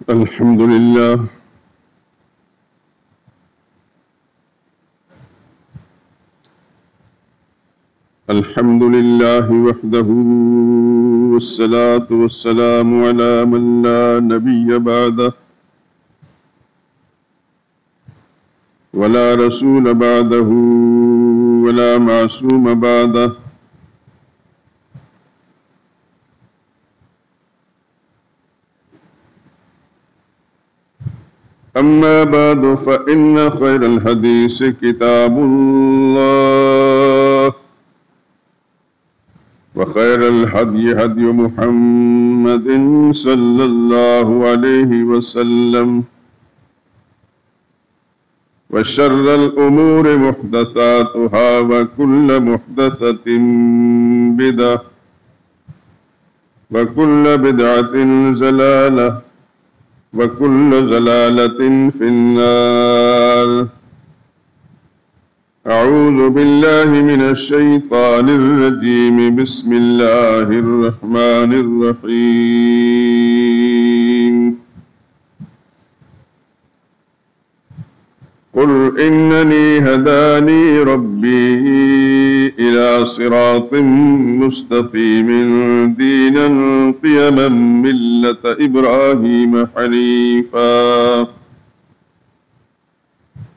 الحمد لله الحمد لله وحده، والصلاة والسلام على من لا نبي بعده ولا رسول بعده ولا معصوم بعده. أما بعد فإن خير الحديث كتاب الله، وخير الهدي هدي محمد صلى الله عليه وسلم، وشر الأمور محدثاتها، وكل محدثة بدعة، وكل بدعة ضلالة، وكل ضلالة في النار. أعوذ بالله من الشيطان الرجيم. بسم الله الرحمن الرحيم. قل إنني هداني ربي إلى صراط مستقيم دينا قيما ملة إبراهيم حنيفا،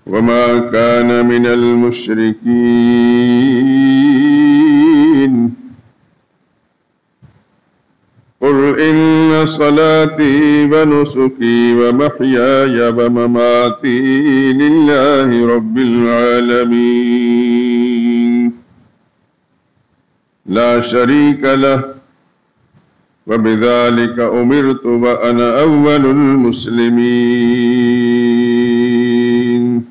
وما كان من المشركين. قل إن صلاتي ونسكي ومحياي ومماتي لله رب العالمين، لا شريك له، وبذلك أمرت وأنا أول المسلمين.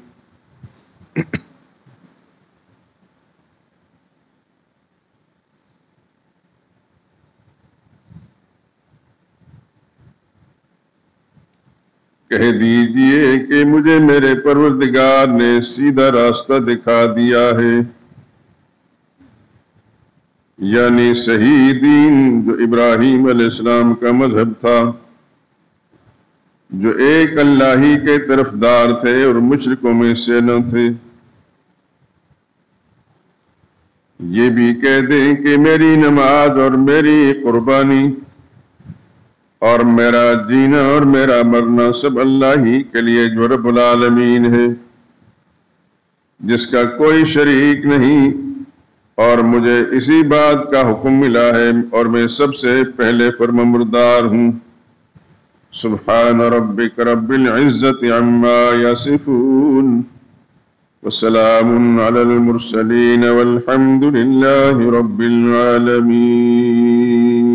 کہہ دیجئے کہ مجھے میرے پروردگار نے سیدھا راستہ دکھا دیا ہے، یعنی صحیح دین جو ابراہیم علیہ السلام کا مذہب تھا، جو ایک اللہ ہی کے طرفدار تھے اور مشرکوں میں سے نہ تھے۔ یہ بھی کہہ دیں کہ میری نماز اور میری قربانی اور میرا جینا اور میرا مرنا سب اللہ ہی کے لیے جو رب العالمین ہے، جس کا کوئی شریک نہیں، اور مجھے اسی بات کا حکم ملا ہے اور میں سب سے پہلے فرمانبردار ہوں۔ سبحان ربک رب العزت عما یصفون، وسلام علی المرسلین، والحمد للہ رب العالمین۔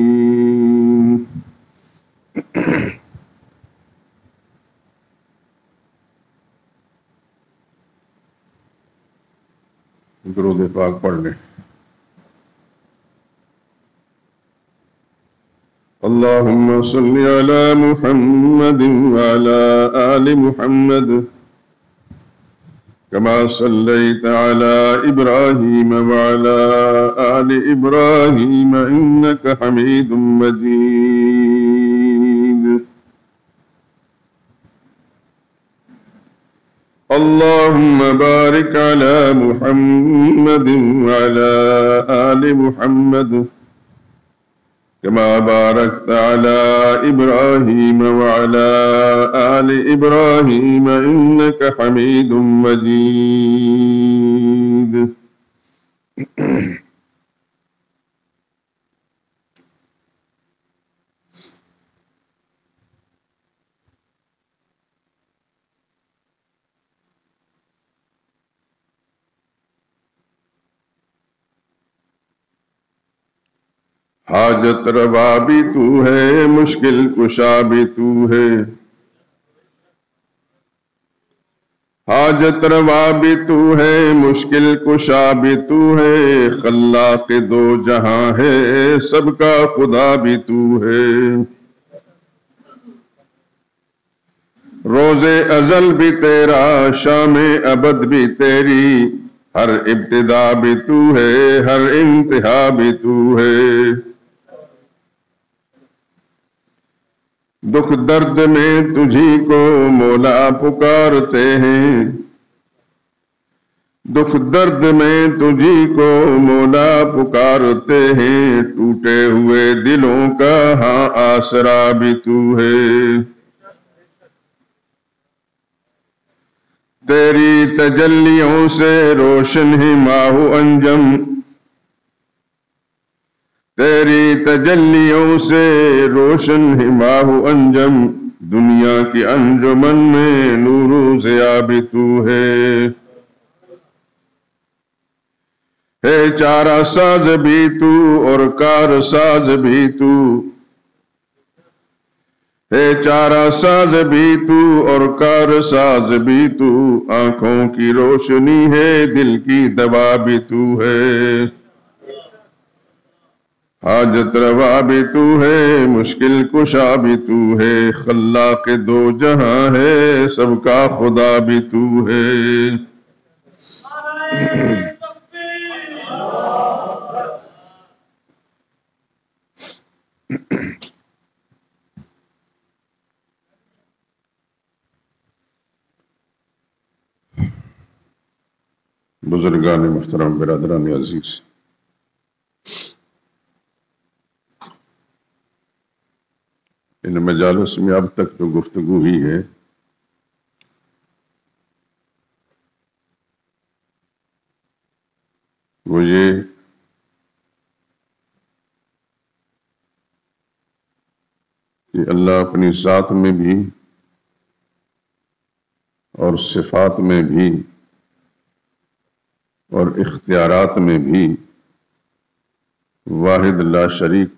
درود پاک پڑھ لیں۔ اللہم صل علی محمد وعلی آل محمد كما صليت على إبراهيم وعلى آل إبراهيم إنك حميد مجيد۔ اللهم بارك على محمد وعلى آل محمد كما باركت على إبراهيم وعلى آل إبراهيم إنك حميد مجيد۔ حاجت روا بھی تو ہے، مشکل کشا بھی تو ہے، حاجت روا بھی تو ہے، مشکل کشا بھی تو ہے، خلاق دو جہاں ہے، سب کا خدا بھی تو ہے۔ روز ازل بھی تیرا، شام ابد بھی تیری، ہر ابتدا بھی تو ہے، ہر انتہا بھی تو ہے۔ دکھ درد میں تجھی کو مولا پکارتے ہیں، دکھ درد میں تجھی کو مولا پکارتے ہیں، ٹوٹے ہوئے دلوں کا ہاں آسرا بھی تو ہے۔ تیری تجلیوں سے روشن ہے ماہ انجم، تیری تجلیوں سے روشن ہے ماہ انجم، دنیا کی انجمن میں نور و ضیاء بھی تو ہے۔ چارہ ساز بھی تو اور کار ساز بھی تو، ہے چارہ ساز بھی تو اور کار ساز بھی تو، آنکھوں کی روشنی ہے دل کی دوا بھی تو ہے۔ حاجت روا بھی تو ہے مشکل کشا بھی تو ہے، خلاق دو جہاں ہے سب کا خدا بھی تو ہے۔ بزرگان محترم، برادران عزیز، ان مجالس میں اب تک جو گفتگو ہوئی ہے وہ یہ کہ اللہ اپنی ذات میں بھی اور صفات میں بھی اور اختیارات میں بھی واحد لا شریک،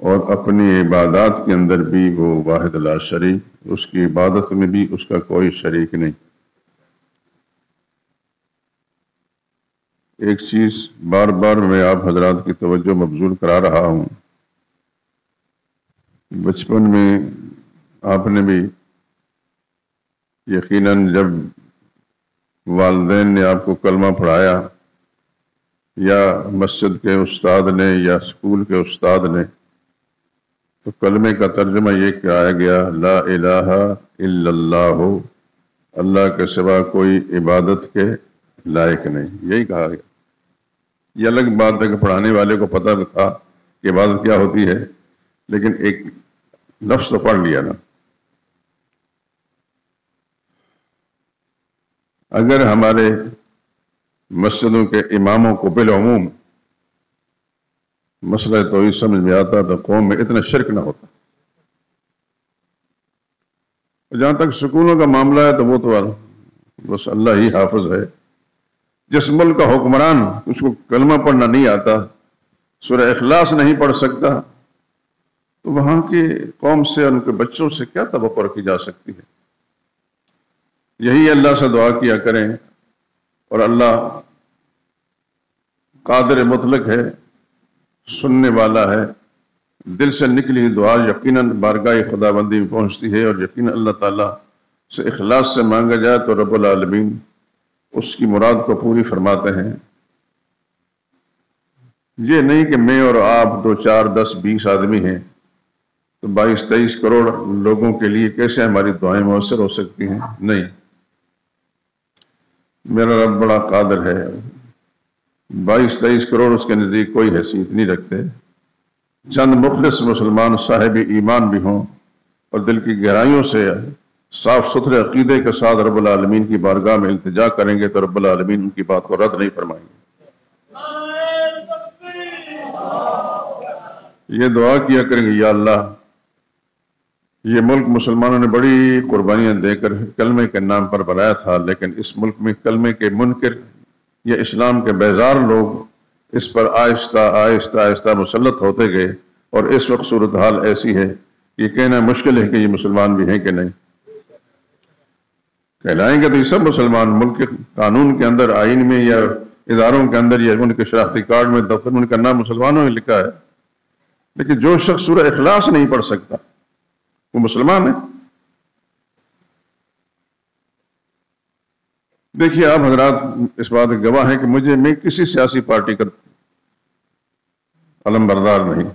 اور اپنی عبادات کے اندر بھی وہ واحد لا شریک، اس کی عبادت میں بھی اس کا کوئی شریک نہیں۔ ایک چیز بار بار میں آپ حضرات کی توجہ مبذول کرا رہا ہوں، بچپن میں آپ نے بھی یقیناً جب والدین نے آپ کو کلمہ پڑھایا یا مسجد کے استاد نے یا اسکول کے استاد نے، تو کلمے کا ترجمہ یہ کہا گیا لا الہ الا اللہ، اللہ کے سوا کوئی عبادت کے لائق نہیں، یہی کہا گیا۔ یہ الگ بات ہے کہ پڑھانے والے کو پتہ تھا کہ عبادت کیا ہوتی ہے، لیکن ایک لفظ تو پڑھ لیا نا۔ اگر ہمارے مسجدوں کے اماموں کو بالعموم مسئلہ توحید سمجھ میں آتا تو قوم میں اتنا شرک نہ ہوتا۔ جہاں تک سکونوں کا معاملہ ہے تو وہ تو بس اللہ ہی حافظ ہے۔ جس ملک کا حکمران اس کو کلمہ پڑھنا نہیں آتا، سورہ اخلاص نہیں پڑھ سکتا، تو وہاں کی قوم سے ان کے بچوں سے کیا توقع کی جا سکتی ہے؟ یہی اللہ سے دعا کیا کریں، اور اللہ قادر مطلق ہے، سننے والا ہے، دل سے نکلی دعا یقیناً بارگاہ خدا بندی میں پہنچتی ہے، اور یقیناً اللہ تعالیٰ سے اخلاص سے مانگا جائے تو رب العالمین اس کی مراد کو پوری فرماتے ہیں۔ یہ نہیں کہ میں اور آپ 2 4 10 20 آدمی ہیں تو 22 23 کروڑ لوگوں کے لیے کیسے ہماری دعائیں مؤثر ہو سکتی ہیں؟ نہیں، میرا رب بڑا قادر ہے، 22 23 کروڑ اس کے نزدیک کوئی حیثیت نہیں رکھتے۔ چند مخلص مسلمان صاحب ایمان بھی ہوں اور دل کی گہرائیوں سے صاف ستھرے عقیدے کے ساتھ رب العالمین کی بارگاہ میں التجا کریں گے تو رب العالمین ان کی بات کو رد نہیں فرمائیں گے۔ یہ دعا کیا کریں گے، یا اللہ یہ ملک مسلمانوں نے بڑی قربانیاں دے کر کلمے کے نام پر بنایا تھا، لیکن اس ملک میں کلمے کے منکر یا اسلام کے بیزار لوگ اس پر آہستہ آہستہ آہستہ مسلط ہوتے گئے، اور اس وقت صورتحال ایسی ہے کہ یہ کہنا مشکل ہے کہ یہ مسلمان بھی ہیں کہ نہیں۔ کہلائیں گے تو یہ سب مسلمان، ملک کے قانون کے اندر، آئین میں یا اداروں کے اندر یا ان کے شناختی کارڈ میں دفتر میں ان کا نام مسلمانوں نے لکھا ہے، لیکن جو شخص سورہ اخلاص نہیں پڑھ سکتا وہ مسلمان ہے۔ دیکھیے آپ حضرات اس بات کے گواہ ہیں کہ میں کسی سیاسی پارٹی کا علم بردار نہیں،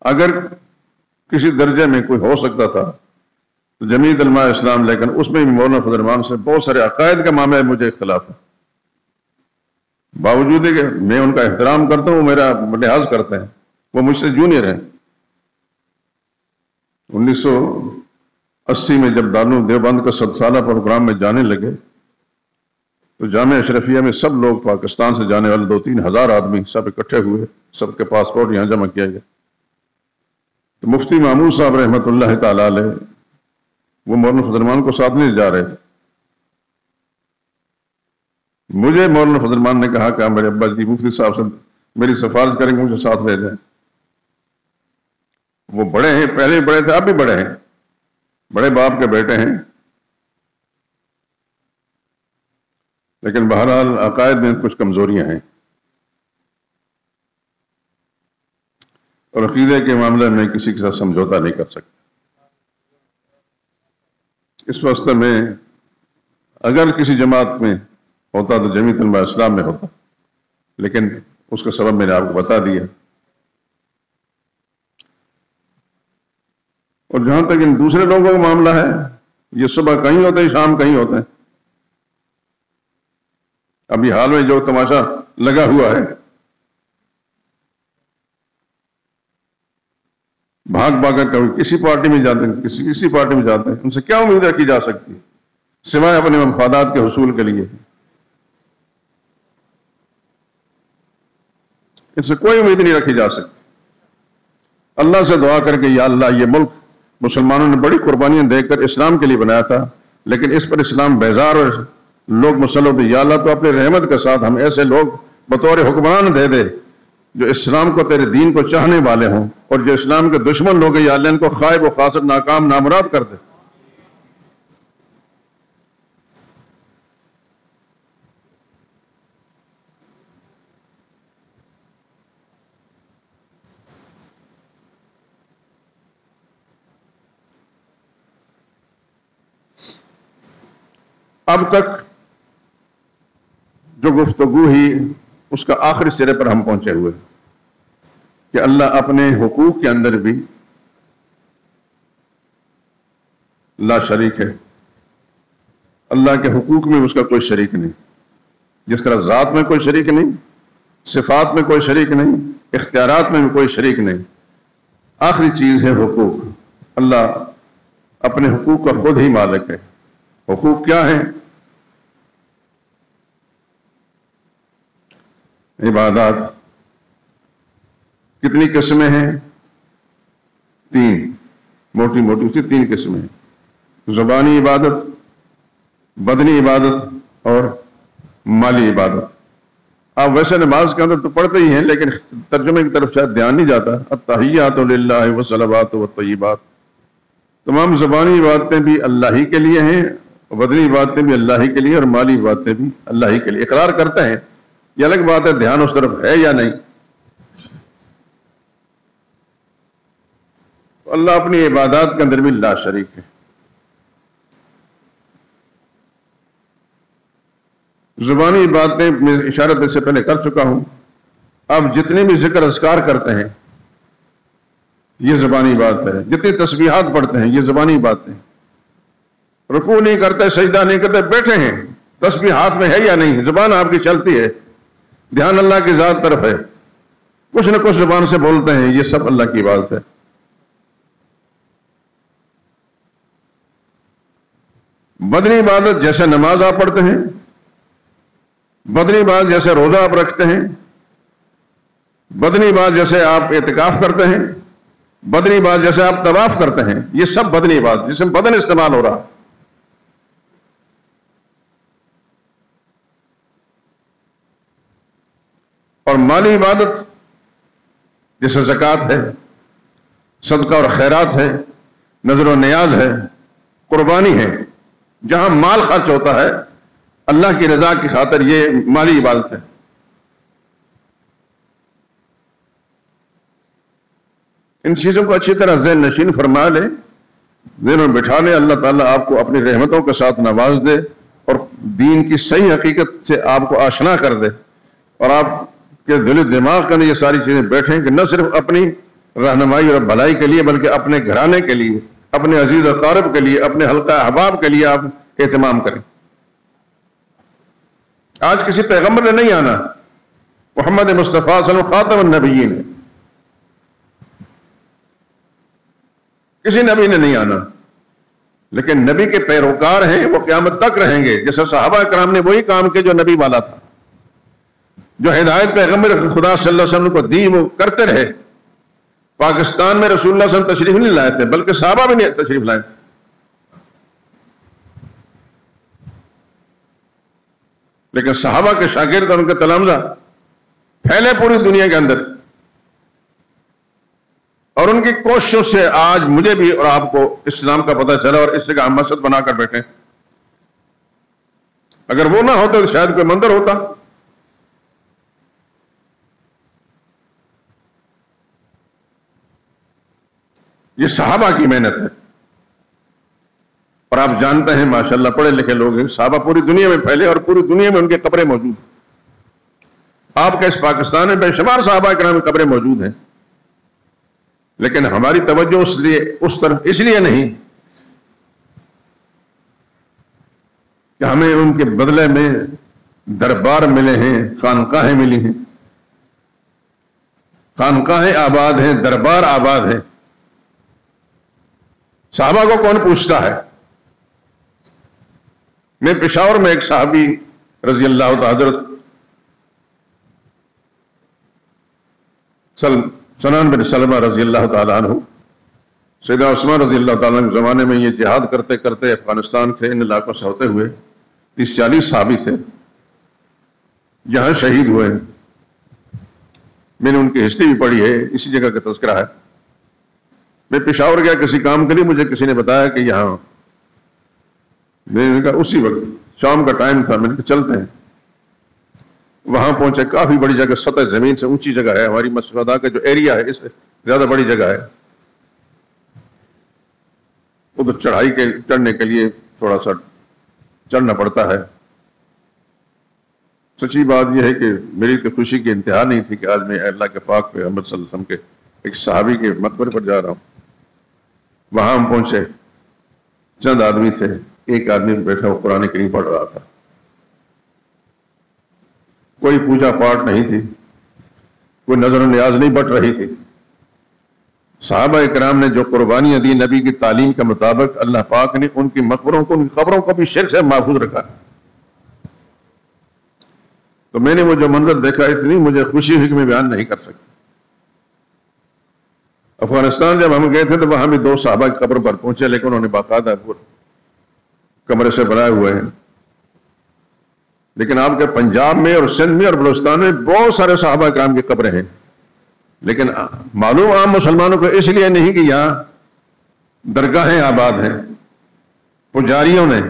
اگر کسی درجے میں کوئی ہو سکتا تھا تو جمعیت علماء اسلام، لیکن اس میں بھی مولانا فضل الرحمان سے بہت سارے عقائد کا معاملہ ہے، مجھے اختلاف ہے، باوجود ہے کہ میں ان کا احترام کرتا ہوں، وہ میرا لحاظ کرتے ہیں، وہ مجھ سے جونیئر ہیں۔ 1980 میں جب دارالعلوم دیوبند کا 100 سالہ پروگرام میں جانے لگے تو جامعہ اشرفیہ میں سب لوگ، پاکستان سے جانے والے 2-3 ہزار آدمی سب اکٹھے ہوئے، سب کے پاسپورٹ یہاں جمع کیا گیا۔ تو مفتی محمود صاحب رحمۃ اللہ تعالی علیہ وہ مولانا فضل الرحمان کو ساتھ نہیں جا رہے تھے۔ مجھے مولانا فضل الرحمان نے کہا کہ میرے ابا جی مفتی صاحب سے میری سفارش کریں گے، مجھے ساتھ لے جائیں۔ وہ بڑے ہیں، پہلے بڑے تھے، اب بھی بڑے ہیں، بڑے باپ کے بیٹے ہیں، لیکن بہرحال عقائد میں کچھ کمزوریاں ہیں اور عقیدے کے معاملے میں کسی کے ساتھ سمجھوتا نہیں کر سکتا۔ اس واسطے میں اگر کسی جماعت میں ہوتا تو جمعیت علماء اسلام میں ہوتا، لیکن اس کا سبب میں نے آپ کو بتا دیا۔ اور جہاں تک ان دوسرے لوگوں کا معاملہ ہے، یہ صبح کہیں ہوتے ہیں، شام کہیں ہوتے ہیں۔ ابھی حال میں جو تماشا لگا ہوا ہے، بھاگ بھاگ کر کسی پارٹی میں جاتے ہیں، کسی پارٹی میں جاتے ہیں، ان سے کیا امید رکھی جا سکتی ہے سوائے اپنے مفادات کے حصول کے لیے؟ ان سے کوئی امید نہیں رکھی جا سکتی۔ اللہ سے دعا کر کے یا اللہ یہ ملک مسلمانوں نے بڑی قربانیاں دے کر اسلام کے لیے بنایا تھا، لیکن اس پر اسلام بیزار اور لوگ مسلط ہیں، یا اللہ تو اپنی رحمت کے ساتھ ہم ایسے لوگ بطور حکمران دے دے جو اسلام کو، تیرے دین کو چاہنے والے ہوں، اور جو اسلام کے دشمن لوگ ہیں یا اللہ ان کو خائب و خاسر، ناکام، نامراد کر دے۔ اب تک جو گفتگو ہی اس کا آخری سرے پر ہم پہنچے ہوئے کہ اللہ اپنے حقوق کے اندر بھی لا شریک ہے، اللہ کے حقوق میں اس کا کوئی شریک نہیں، جس طرح ذات میں کوئی شریک نہیں، صفات میں کوئی شریک نہیں، اختیارات میں بھی کوئی شریک نہیں، آخری چیز ہے حقوق۔ اللہ اپنے حقوق کا خود ہی مالک ہے۔ حقوق کیا ہیں؟ عبادات کتنی قسمیں ہیں؟ 3، موٹی موٹی سی 3 قسمیں ہیں، زبانی عبادت، بدنی عبادت اور مالی عبادت۔ آپ ویسے نماز کے اندر تو پڑھتے ہی ہیں، لیکن ترجمے کی طرف شاید دھیان نہیں جاتا۔ التحیات للہ والصلوات والطیبات، تمام زبانی عبادتیں بھی اللہ ہی کے لیے ہیں، بدنی عبادتیں بھی اللہ ہی کے لیے، اور مالی عبادتیں بھی اللہ ہی کے لیے۔ اقرار کرتے ہیں، یہ الگ بات ہے دھیان اس طرف ہے یا نہیں۔ اللہ اپنی عبادات کے اندر بھی لا شریک ہے۔ زبانی باتیں میں اشارت سے پہلے کر چکا ہوں، اب جتنے بھی ذکر اذکار کرتے ہیں یہ زبانی بات ہے، جتنی تسبیحات پڑھتے ہیں یہ زبانی باتیں، رکوع نہیں کرتے، سجدہ نہیں کرتے، بیٹھے ہیں، تسبیح ہاتھ میں ہے یا نہیں، زبان آپ کی چلتی ہے، دھیان اللہ کی ذات طرف ہے، کچھ نہ کچھ زبان سے بولتے ہیں، یہ سب اللہ کی عبادت ہے۔ بدنی عبادت جیسے نماز آپ پڑھتے ہیں، بدنی عبادت جیسے روزہ آپ رکھتے ہیں، بدنی عبادت جیسے آپ اعتکاف کرتے ہیں، بدنی عبادت جیسے آپ طواف کرتے ہیں، یہ سب بدنی عبادت جس میں بدن استعمال ہو رہا۔ اور مالی عبادت جیسے زکوٰۃ ہے، صدقہ اور خیرات ہے، نظر و نیاز ہے، قربانی ہے، جہاں مال خرچ ہوتا ہے اللہ کی رضا کی خاطر، یہ مالی عبادت ہے۔ ان چیزوں کو اچھی طرح ذہن نشین فرما لیں، ذہن میں بٹھا لیں، اللہ تعالیٰ آپ کو اپنی رحمتوں کے ساتھ نواز دے اور دین کی صحیح حقیقت سے آپ کو آشنا کر دے، اور آپ کے دل و دماغ کے اندر یہ ساری چیزیں بیٹھیں کہ نہ صرف اپنی رہنمائی اور بھلائی کے لیے بلکہ اپنے گھرانے کے لیے، اپنے عزیز اقارب کے لیے، اپنے حلقہ احباب کے لیے آپ اہتمام کریں۔ آج کسی پیغمبر نے نہیں آنا، محمد مصطفیٰ صلی اللہ علیہ وسلم خاتم النبیین ہے، کسی نبی نے نہیں آنا، لیکن نبی کے پیروکار ہیں، وہ قیامت تک رہیں گے۔ جیسے صحابہ کرام نے وہی کام کیا جو نبی والا تھا، جو ہدایت پیغمبر خدا صلی اللہ علیہ وسلم کو دی وہ کرتے رہے۔ پاکستان میں رسول اللہ صلی اللہ علیہ وسلم تشریف نہیں لائے تھے، بلکہ صحابہ بھی نہیں تشریف لائے تھے، لیکن صحابہ کے شاگرد اور ان کے تلامذہ پھیلے پوری دنیا کے اندر، اور ان کی کوششوں سے آج مجھے بھی اور آپ کو اسلام کا پتہ چلا اور اس جگہ ہم مسجد بنا کر بیٹھے۔ اگر وہ نہ ہوتا تو شاید کوئی مندر ہوتا۔ یہ صحابہ کی محنت ہے، اور آپ جانتے ہیں ماشاءاللہ پڑھے لکھے لوگ ہیں، صحابہ پوری دنیا میں پھیلے اور پوری دنیا میں ان کے قبریں موجود ہیں۔ آپ کے اس پاکستان میں بے شمار صحابہ کرام کی قبریں موجود ہیں، لیکن ہماری توجہ اس طرف اس لیے نہیں کہ ہمیں ان کے بدلے میں دربار ملے ہیں، خانقاہیں ملی ہیں، خانقاہیں آباد ہیں، دربار آباد ہیں۔ صحابہ کو کون پوچھتا ہے؟ میں پشاور میں ایک صحابی رضی اللہ تعالی حضرت سنان بن سلمہ رضی اللہ تعالیٰ عنہ، سیدنا عثمان رضی اللہ تعالیٰ عنہ کے زمانے میں یہ جہاد کرتے کرتے افغانستان کے ان علاقوں سے ہوتے ہوئے 30-40 صحابی تھے، یہاں شہید ہوئے۔ میں نے ان کی ہسٹری بھی پڑھی ہے، اسی جگہ کا تذکرہ ہے۔ میں پشاور گیا کسی کام کے لیے، مجھے کسی نے بتایا کہ یہاں، میں نے کہا اسی وقت شام کا ٹائم تھا، میں نے کہا چلتے ہیں۔ وہاں پہنچے، کافی بڑی جگہ، سطح زمین سے اونچی جگہ ہے، ہماری مسجد ادا کا جو ایریا ہے اس سے زیادہ بڑی جگہ ہے۔ ادھر چڑھائی کے چڑھنے کے لیے تھوڑا سا چڑھنا پڑتا ہے۔ سچی بات یہ ہے کہ میری تو خوشی کی انتہا نہیں تھی کہ آج میں اللہ کے پاک پیغمبر صلی اللہ علیہ وسلم کے ایک صحابی کے مقبرے پر جا رہا ہوں۔ وہاں ہم پہنچے، چند آدمی تھے، ایک آدمی بیٹھا وہ قرآن کریم پڑھ رہا تھا، کوئی پوجا پاٹ نہیں تھی، کوئی نظر و نیاز نہیں بٹ رہی تھی۔ صحابہ اکرام نے جو قربانیاں دی نبی کی تعلیم کے مطابق، اللہ پاک نے ان کی مقبروں کو، ان کی قبروں کو بھی شرک سے محفوظ رکھا۔ تو میں نے وہ جو منظر دیکھا، اتنی مجھے خوشی ہوئی کہ میں بیان نہیں کر سکتا۔ افغانستان جب ہم گئے تھے تو وہاں بھی 2 صحابہ کی قبر پر پہنچے، لیکن انہوں نے باقاعدہ کمرے سے بنائے ہوئے ہیں۔ لیکن آپ کے پنجاب میں اور سندھ میں اور بلوچستان میں بہت سارے صحابہ کرام کی قبریں ہیں، لیکن معلوم عام مسلمانوں کو اس لیے نہیں کہ یہاں درگاہیں آباد ہیں، پجاریوں نے،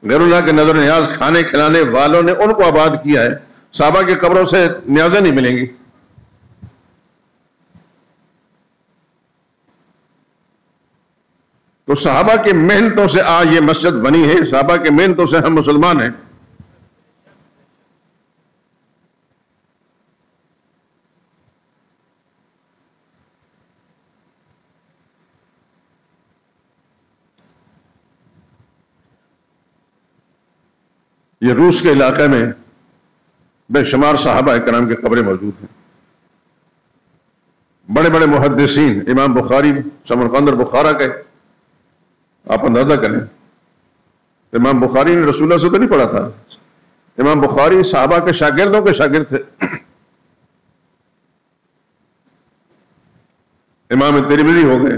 غیر اللہ کے نظر نیاز کھانے کھلانے والوں نے ان کو آباد کیا ہے۔ صحابہ کی قبروں سے نیازیں نہیں ملیں گی۔ تو صحابہ کی محنتوں سے آج یہ مسجد بنی ہے، صحابہ کی محنتوں سے ہم مسلمان ہیں۔ یہ روس کے علاقے میں بے شمار صحابہ کرام کی قبریں موجود ہیں۔ بڑے بڑے محدثین، امام بخاری سمرقند اور بخارا کے، آپ اندازہ کریں، امام بخاری نے رسول اللہ سے تو نہیں پڑھا تھا، امام بخاری صحابہ کے شاگردوں کے شاگرد تھے۔ امام ترمذی ہو گئے،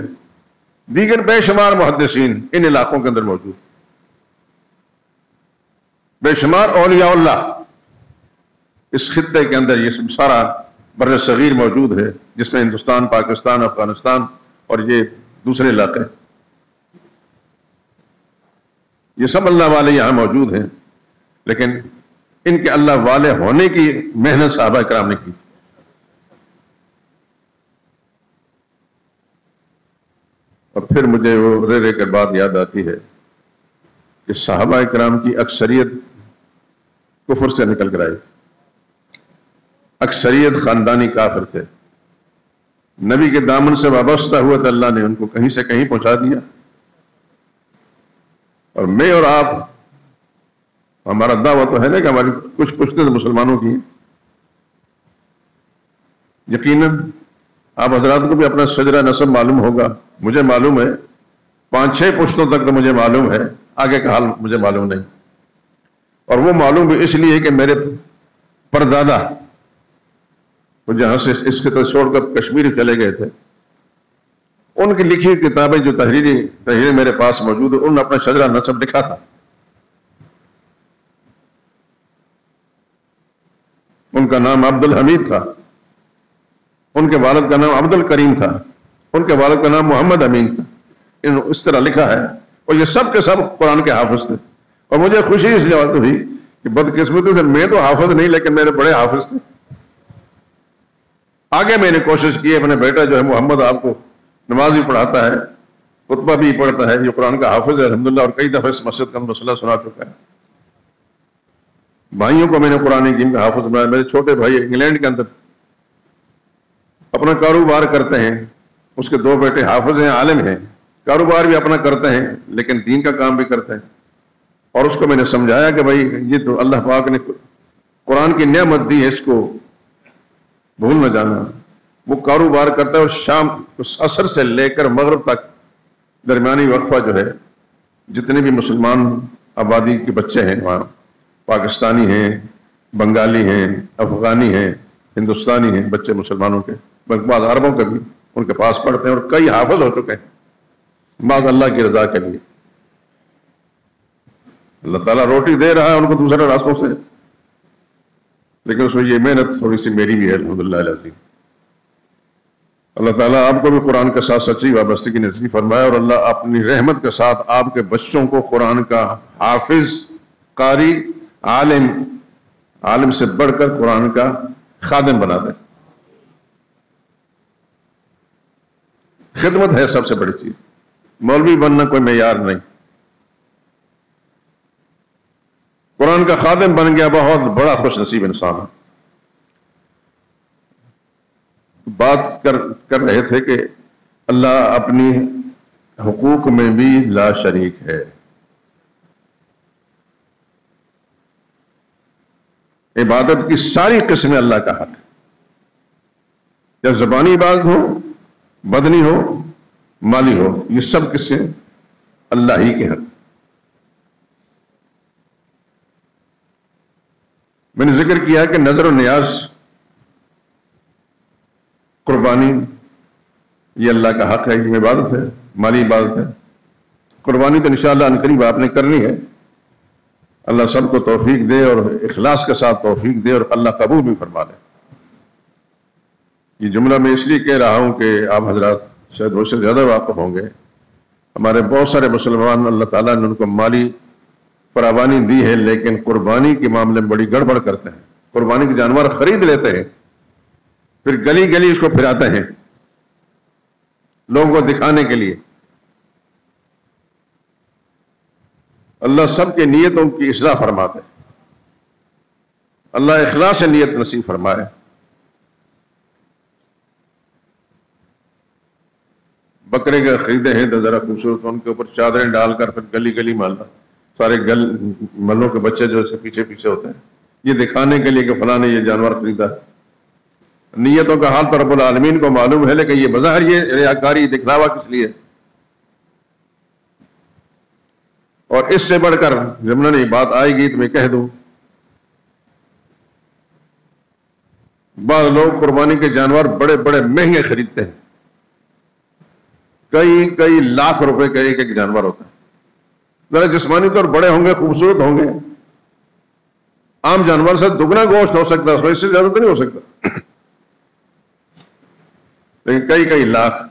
دیگر بے شمار محدثین ان علاقوں کے اندر موجود، بے شمار اولیاء اللہ اس خطے کے اندر، یہ سارا بر صغیر موجود ہے، جس میں ہندوستان، پاکستان، افغانستان اور یہ دوسرے علاقے، یہ سب اللہ والے یہاں موجود ہیں، لیکن ان کے اللہ والے ہونے کی محنت صحابہ کرام نے کی تھی۔ اور پھر مجھے وہ رے کے بعد یاد آتی ہے کہ صحابہ کرام کی اکثریت کفر سے نکل کر آئی، اکثریت خاندانی کافر تھے، نبی کے دامن سے وابستہ ہوا تو اللہ نے ان کو کہیں سے کہیں پہنچا دیا. اور میں اور آپ، ہمارا دعویٰ تو ہے نا کہ ہماری کچھ پشتیں تو مسلمانوں کی ہیں. یقیناً آپ حضرات کو بھی اپنا شجرہ نسب معلوم ہوگا. مجھے معلوم ہے 5-6 پشتوں تک تو مجھے معلوم ہے، آگے کا حال مجھے معلوم نہیں. اور وہ معلوم بھی اس لیے کہ میرے پردادا وہ جہاں سے اس خطہ چھوڑ کر کشمیر چلے گئے تھے، ان کی لکھی کتابیں جو تحریریں میرے پاس موجود ہیں، انہوں نے اپنا شجرہ نسب لکھا تھا. ان کا نام عبد الحمید تھا، ان کے والد کا نام عبد الکریم تھا، ان کے والد کا نام محمد امین تھا. اس طرح لکھا ہے. اور یہ سب کے سب قرآن کے حافظ تھے. اور مجھے خوشی اس بات ہوئی کہ بدقسمتی سے میں تو حافظ نہیں، لیکن میرے بڑے حافظ تھے. آگے میں نے کوشش کی، اپنے بیٹا جو ہے محمد آپ کو نماز بھی پڑھاتا ہے، خطبہ بھی پڑھتا ہے، یہ قرآن کا حافظ ہے الحمدللہ، اور کئی دفعہ اس مسجد کا مسئلہ سنا چکا ہے. بھائیوں کو میں نے قرآن حکیم کا حافظ بنایا. میرے چھوٹے بھائی انگلینڈ کے اندر اپنا کاروبار کرتے ہیں، اس کے 2 بیٹے حافظ ہیں، عالم ہیں، کاروبار بھی اپنا کرتے ہیں لیکن دین کا کام بھی کرتے ہیں. اور اس کو میں نے سمجھایا کہ بھائی یہ تو اللہ پاک نے قرآن کی نعمت دی ہے، اس کو بھول نہ جانا. وہ کاروبار کرتا ہے اور شام عصر سے لے کر مغرب تک درمیانی وقفہ جو ہے، جتنے بھی مسلمان آبادی کے بچے ہیں وہاں، پاکستانی ہیں، بنگالی ہیں، افغانی ہیں، ہندوستانی ہیں، بچے مسلمانوں کے، بعض عربوں کے بھی ان کے پاس پڑھتے ہیں، اور کئی حافظ ہو چکے ہیں بعض اللہ کی رضا کے لیے. اللہ تعالیٰ روٹی دے رہا ہے ان کو دوسرے راستوں سے، لیکن اس میں یہ محنت تھوڑی سی میری بھی ہے الحمدللہ العظیم. اللہ تعالیٰ آپ کو بھی قرآن کے ساتھ سچی وابستگی نصیب فرمائے، اور اللہ اپنی رحمت کے ساتھ آپ کے بچوں کو قرآن کا حافظ، قاری، عالم سے بڑھ کر قرآن کا خادم بنا دے. خدمت ہے سب سے بڑی چیز. مولوی بننا کوئی معیار نہیں. قرآن کا خادم بن گیا بہت بڑا خوش نصیب انسان ہے. بات کر رہے تھے کہ اللہ اپنی حقوق میں بھی لا شریک ہے. عبادت کی ساری قسمیں اللہ کا حق ہے، یا زبانی عبادت ہو، بدنی ہو، مالی ہو، یہ سب قسمیں اللہ ہی کے حق. میں نے ذکر کیا کہ نظر و نیاز، قربانی، یہ اللہ کا حق ہے، یہ عبادت ہے، مالی عبادت ہے. قربانی تو انشاءاللہ عنقریب آپ نے کرنی ہے. اللہ سب کو توفیق دے اور اخلاص کے ساتھ توفیق دے، اور اللہ قبول بھی فرما لے. یہ جملہ میں اس لیے کہہ رہا ہوں کہ آپ حضرات شاید وہ سے زیادہ واقف ہوں گے. ہمارے بہت سارے مسلمان اللہ تعالیٰ نے ان کو مالی فراوانی دی ہے، لیکن قربانی کے معاملے میں بڑی گڑبڑ کرتے ہیں. قربانی کے جانور خرید لیتے ہیں، پھر گلی گلی اس کو پھراتے ہیں لوگوں کو دکھانے کے لیے. اللہ سب کے نیتوں کی اصلاح فرماتے ہیں. اللہ اخلاص سے نیت نصیب فرمائے. بکرے کے خریدے ہیں تو ذرا خوبصورت ان کے اوپر چادریں ڈال کر پھر گلی گلی مالنا، سارے ملوں کے بچے جو سے پیچھے پیچھے ہوتے ہیں، یہ دکھانے کے لیے کہ فلاں نے یہ جانور خریدا. نیتوں کا حال تو رب العالمین کو معلوم ہے، لیکن یہ بظاہر یہ ریاکاری، دکھلاوا کس لیے؟ اور اس سے بڑھ کر جب یہ بات آئے گی تو میں کہہ دوں، بعض لوگ قربانی کے جانور بڑے بڑے مہنگے خریدتے ہیں، کئی لاکھ روپے کا ایک ایک جانور ہوتا ہے. ذرا جسمانی طور بڑے ہوں گے، خوبصورت ہوں گے، عام جانور سے دگنا گوشت ہو سکتا ہے، اس سے زیادہ تو نہیں ہو سکتا، لیکن کئی لاکھ.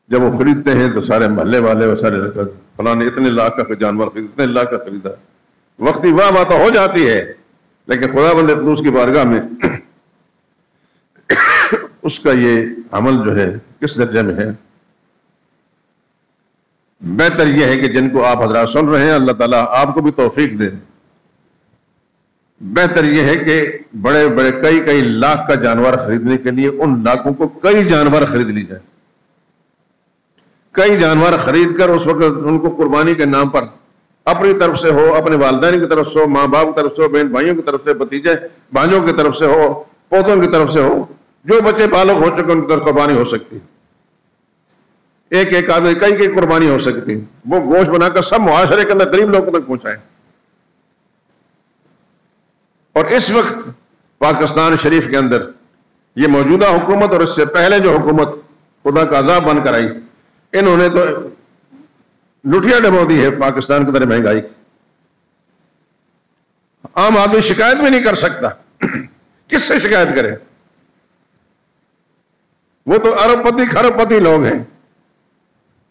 جب وہ خریدتے ہیں تو سارے محلے والے اور سارے فلاں نے اتنے لاکھ کا جانور خریدا، اتنے لاکھ کا خریدا. وقتی واہ واہ تو ہو جاتی ہے، لیکن خدا بند اقدوس کی بارگاہ میں اس کا یہ عمل جو ہے کس درجے میں ہے. بہتر یہ ہے کہ جن کو آپ حضرات سن رہے ہیں، اللہ تعالیٰ آپ کو بھی توفیق دے. بہتر یہ ہے کہ بڑے بڑے کئی لاکھ کا جانور خریدنے کے لیے ان لاکھوں کو کئی جانور خرید لی جائے، کئی جانور خرید کر اس وقت ان کو قربانی کے نام پر اپنی طرف سے ہو، اپنے والدین کی طرف سے ہو، ماں باپ کی طرف سے ہو، بہن بھائیوں کی طرف سے، بھتیجے بھانجوں کی طرف سے ہو، پوتوں کی طرف سے ہو، جو بچے بالغ ہو چکے ان کی طرف قربانی ہو سکتی، ایک آدمی کئی قربانی ہو سکتی، وہ گوشت بنا کر سب معاشرے کے اندر غریب لوگوں تک پہنچائے۔ اور اس وقت پاکستان شریف کے اندر یہ موجودہ حکومت اور اس سے پہلے جو حکومت خدا کا عذاب بن کر آئی، انہوں نے تو لٹیا ڈبو دی ہے پاکستان کی طرح مہنگائی۔ عام آدمی شکایت بھی نہیں کر سکتا، کس سے شکایت کرے؟ وہ تو ارب پتی کھرب پتی لوگ ہیں،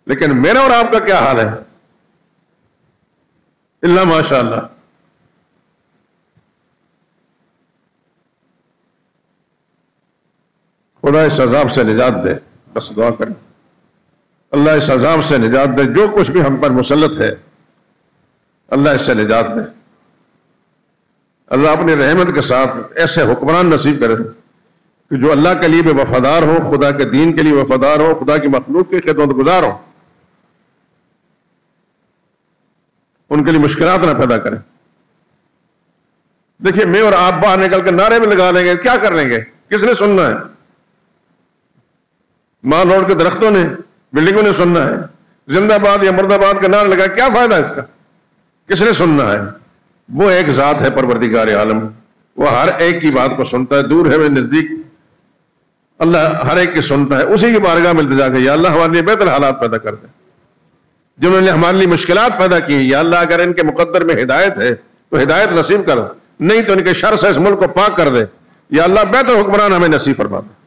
لیکن میرا اور آپ کا کیا حال ہے؟ اللہ ماشاء اللہ۔ خدا اس عذاب سے نجات دے، بس دعا کریں اللہ اس عذاب سے نجات دے، جو کچھ بھی ہم پر مسلط ہے اللہ اس سے نجات دے۔ اللہ اپنی رحمت کے ساتھ ایسے حکمران نصیب کرے کہ جو اللہ کے لیے بھی وفادار ہو، خدا کے دین کے لیے وفادار ہو، خدا کی مخلوق کی خدمت گزار ہو، ان کے لیے مشکلات نہ پیدا کریں۔ دیکھیے میں اور آپ باہر نکل کے نعرے بھی لگا لیں گے، کیا کر لیں گے؟ کس نے سننا ہے؟ مال روڈ کے درختوں نے، بلڈنگوں نے سننا ہے؟ زندہ باد یا مرد آباد کا نعرہ لگا، کیا فائدہ اس کا؟ کس نے سننا ہے؟ وہ ایک ذات ہے پروردگار عالم، وہ ہر ایک کی بات کو سنتا ہے، دور ہے وہ نزدیک، اللہ ہر ایک کی سنتا ہے۔ اسی کی بارگاہ میں التجا کہ یا اللہ ہمارے لیے بہتر حالات پیدا کر دے، جنہوں نے ہمارے لیے مشکلات پیدا کی، یا اللہ اگر ان کے مقدر میں ہدایت ہے تو ہدایت نصیب کر، نہیں تو ان کے شر سے اس ملک کو پاک کر دے، یا اللہ بہتر حکمران ہمیں نصیب فرما دے۔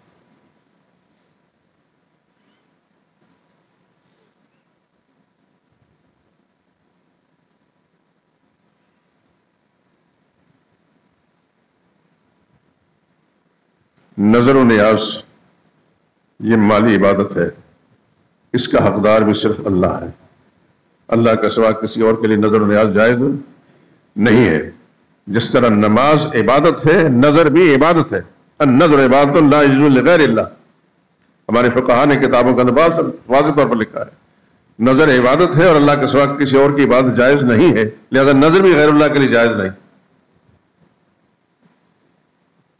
نظر و نیاز یہ مالی عبادت ہے، اس کا حقدار بھی صرف اللہ ہے، اللہ کے سوا کسی اور کے لیے نظر و نیاز جائز نہیں ہے۔ جس طرح نماز عبادت ہے، نظر بھی عبادت ہے، النظر عبادت لا یجوز لغیر اللہ، ہمارے فقہاء نے کتابوں کا اندر واضح طور پر لکھا ہے، نظر عبادت ہے اور اللہ کے سوا کسی اور کی عبادت جائز نہیں ہے، لہذا نظر بھی غیر اللہ کے لیے جائز نہیں۔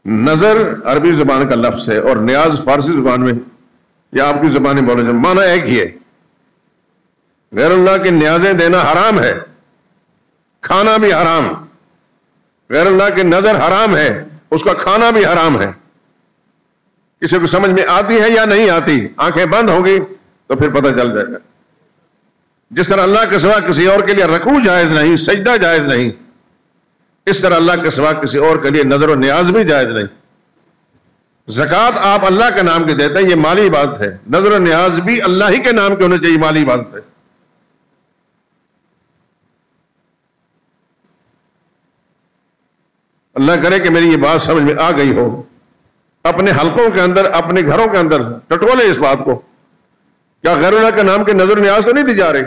نظر عربی زبان کا لفظ ہے اور نیاز فارسی زبان میں یا آپ کی زبان بولے جو معنی ایک ہی ہے۔ غیر اللہ کی نیازیں دینا حرام ہے، کھانا بھی حرام، غیر اللہ کی نظر حرام ہے، اس کا کھانا بھی حرام ہے۔ کسی کو سمجھ میں آتی ہے یا نہیں آتی، آنکھیں بند ہوں گی تو پھر پتہ چل جائے گا۔ جس طرح اللہ کے سوا کسی اور کے لیے رکوع جائز نہیں، سجدہ جائز نہیں، اس طرح اللہ کے سوا کسی اور کے لیے نظر و نیاز بھی جائز نہیں۔ زکوٰۃ آپ اللہ کے نام کی دیتے ہیں، یہ مالی عبادت ہے، نظر و نیاز بھی اللہ ہی کے نام کے ہونے چاہیے، مالی عبادت ہے۔ اللہ کرے کہ میری یہ بات سمجھ میں آ گئی ہو، اپنے حلقوں کے اندر، اپنے گھروں کے اندر ٹٹولے اس بات کو، کیا غیر اللہ کے نام کے نظر و نیاز تو نہیں دی جا رہی؟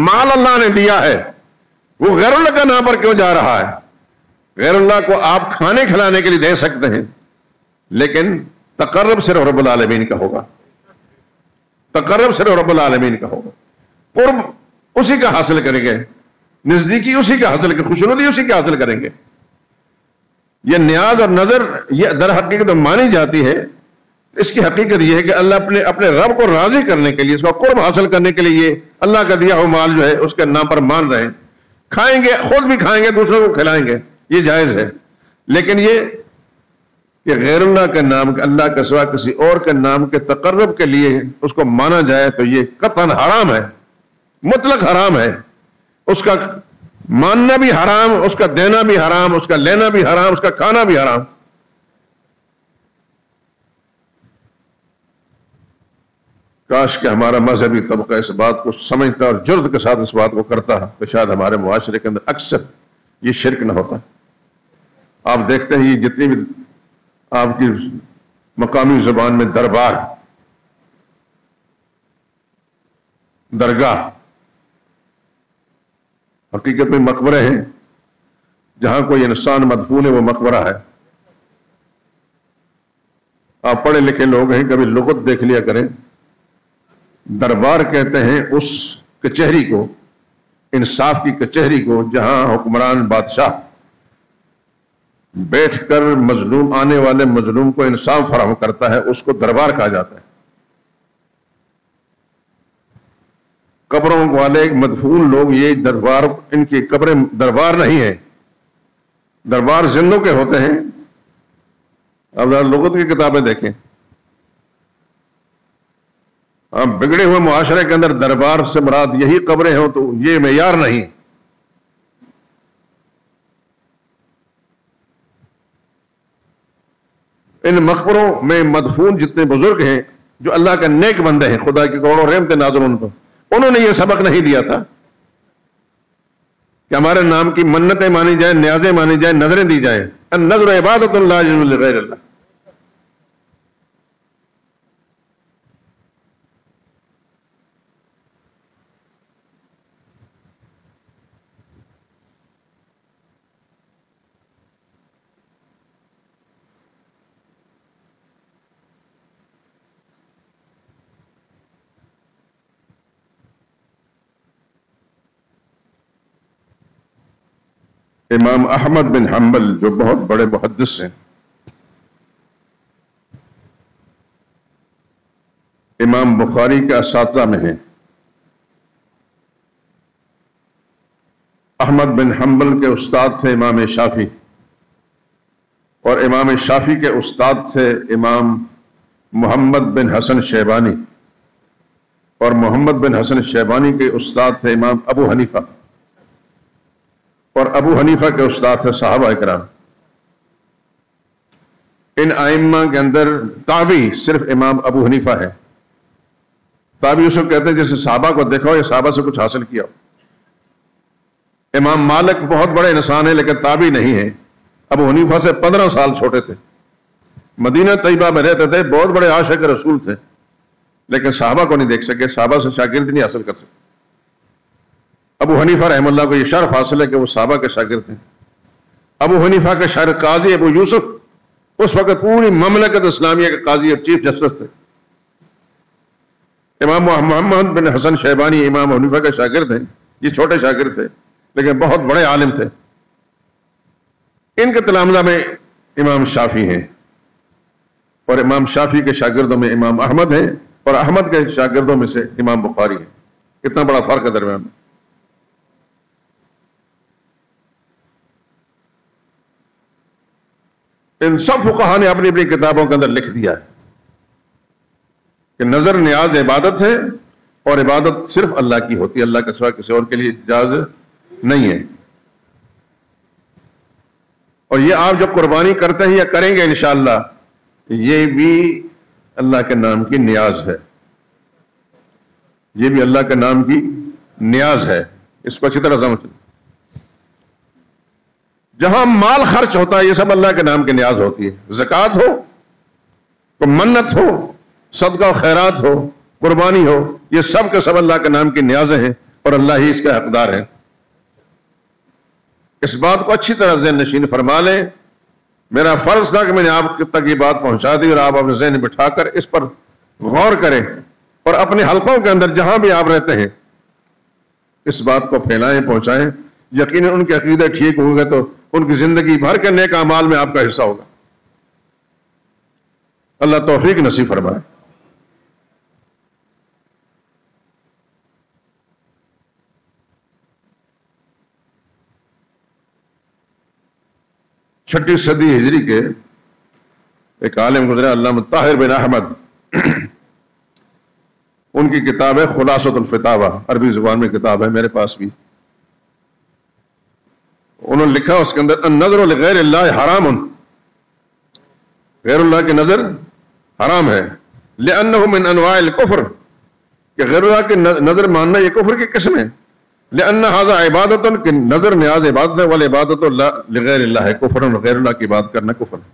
مال اللہ نے دیا ہے، وہ غیر اللہ کا نام پر کیوں جا رہا ہے؟ غیر اللہ کو آپ کھانے کھلانے کے لیے دے سکتے ہیں، لیکن تقرب صرف رب العالمین کا ہوگا، تقرب صرف رب العالمین کا ہوگا، قرب اسی کا حاصل کریں گے، نزدیکی اسی کا حاصل کریں گے، خوشنودی اسی کا حاصل کریں گے۔ یہ نیاز اور نظر یہ در حقیقت مانی جاتی ہے، اس کی حقیقت یہ ہے کہ اللہ اپنے رب کو راضی کرنے کے لیے، اس کا قرب حاصل کرنے کے لیے یہ اللہ کا دیا ہوا مال جو ہے اس کے نام پر مان رہے ہیں، کھائیں گے، خود بھی کھائیں گے، دوسروں کو کھلائیں گے، یہ جائز ہے۔ لیکن یہ کہ غیر اللہ کے نام کے، اللہ کے سوا کسی اور کے نام کے تقرب کے لیے اس کو مانا جائے تو یہ قطعاً حرام ہے، مطلق حرام ہے۔ اس کا ماننا بھی حرام، اس کا دینا بھی حرام، اس کا لینا بھی حرام، اس کا کھانا بھی حرام۔ کاش کہ ہمارا مذہبی طبقہ اس بات کو سمجھتا اور جرت کے ساتھ اس بات کو کرتا تو شاید ہمارے معاشرے کے اندر اکثر یہ شرک نہ ہوتا۔ آپ دیکھتے ہیں یہ جتنی بھی آپ کی مقامی زبان میں دربار، درگاہ، حقیقت میں مقبرے ہیں، جہاں کوئی انسان مدفون ہے وہ مقبرہ ہے. آپ پڑھے لکھے لوگ ہیں، کبھی لغت دیکھ لیا کریں. دربار کہتے ہیں اس کچہری کو، انصاف کی کچہری کو، جہاں حکمران بادشاہ بیٹھ کر مظلوم آنے والے مظلوم کو انصاف فراہم کرتا ہے، اس کو دربار کہا جاتا ہے. قبروں والے مدفون لوگ یہ دربار، ان کی قبریں دربار نہیں ہیں، دربار زندوں کے ہوتے ہیں. اب لغت کی کتابیں دیکھیں. بگڑے ہوئے معاشرے کے اندر دربار سے مراد یہی قبریں ہوں تو یہ معیار نہیں. ان مقبروں میں مدفون جتنے بزرگ ہیں جو اللہ کے نیک بندے ہیں، خدا کی کروڑوں رحمتیں نازل ان پر، انہوں نے یہ سبق نہیں دیا تھا کہ ہمارے نام کی منتیں مانی جائیں، نیازیں مانی جائیں، نظریں دی جائیں. النظر عبادت لا یجوز لغیر اللہ. امام احمد بن حنبل جو بہت بڑے محدث ہیں، امام بخاری کے اساتذہ میں ہیں. احمد بن حنبل کے استاد تھے امام شافعی، اور امام شافعی کے استاد تھے امام محمد بن حسن شیبانی، اور محمد بن حسن شیبانی کے استاد تھے امام ابو حنیفہ، اور ابو حنیفہ کے استاد تھے صحابہ اکرام. ان ائمہ کے اندر تابعی صرف امام ابو حنیفہ ہے. تابعی اس کو کہتے ہیں جیسے صحابہ کو دیکھو یا صحابہ سے کچھ حاصل کیا ہو. امام مالک بہت بڑے انسان ہیں لیکن تابعی نہیں ہیں. ابو حنیفہ سے 15 سال چھوٹے تھے، مدینہ طیبہ میں رہتے تھے، بہت بڑے عاشق رسول تھے، لیکن صحابہ کو نہیں دیکھ سکے، صحابہ سے شاگرد نہیں حاصل کر سکے. ابو حنیفہ رحم اللہ کو یہ شرف حاصل ہے کہ وہ صحابہ کے شاگرد ہیں. ابو حنیفہ کے شاگرد قاضی ابو یوسف اس وقت پوری مملکت اسلامیہ کے قاضی اور چیف جسٹس تھے. امام محمد بن حسن شیبانی امام حنیفہ کے شاگرد ہیں. یہ چھوٹے شاگرد تھے لیکن بہت بڑے عالم تھے. ان کے تلامذہ میں امام شافعی ہیں، اور امام شافعی کے شاگردوں میں امام احمد ہیں، اور احمد کے شاگردوں میں سے امام بخاری ہیں. کتنا بڑا فرق ہے درمیان میں. ان سب فقہاء نے اپنی اپنی کتابوں کے اندر لکھ دیا ہے کہ نظر نیاز عبادت ہے، اور عبادت صرف اللہ کی ہوتی ہے، اللہ کے سوا کسی اور کے لیے جائز نہیں ہے. اور یہ آپ جو قربانی کرتے ہیں یا کریں گے انشاءاللہ، یہ بھی اللہ کے نام کی نیاز ہے. یہ بھی اللہ کے نام کی نیاز ہے. اس کو اچھی طرح سمجھ. جہاں مال خرچ ہوتا ہے یہ سب اللہ کے نام کی نیاز ہوتی ہے. زکوٰۃ ہو، تو منت ہو، صدقہ و خیرات ہو، قربانی ہو، یہ سب کے سب اللہ کے نام کی نیازیں ہیں، اور اللہ ہی اس کا حقدار ہے. اس بات کو اچھی طرح ذہن نشین فرما لیں. میرا فرض تھا کہ میں نے آپ تک یہ بات پہنچا دی، اور آپ اپنے ذہن بٹھا کر اس پر غور کریں، اور اپنے حلقوں کے اندر جہاں بھی آپ رہتے ہیں اس بات کو پھیلائیں، پہنچائیں. یقیناً ان کے عقیدے ٹھیک ہوں گے تو ان کی زندگی بھر کے نیک اعمال میں آپ کا حصہ ہوگا. اللہ توفیق نصیب فرمائے. چھٹی صدی ہجری کے ایک عالم گزرے علامہ طاہر بن احمد، ان کی کتاب ہے خلاصۃ الفتاوی، عربی زبان میں کتاب ہے، میرے پاس بھی. انہوں نے لکھا اس کے اندر النظر لغیر اللہ حرام، غیر اللہ کی نظر حرام ہے. لأنه من انواع الكفر، کہ غیر اللہ کی نظر ماننا یہ کفر کی قسم ہے. لأن هذا عبادت، کہ نظر نیاز عبادت ہے، والعبادت لغیر اللہ ہے کفر، غیر اللہ کی عبادت کرنا کفر ہے.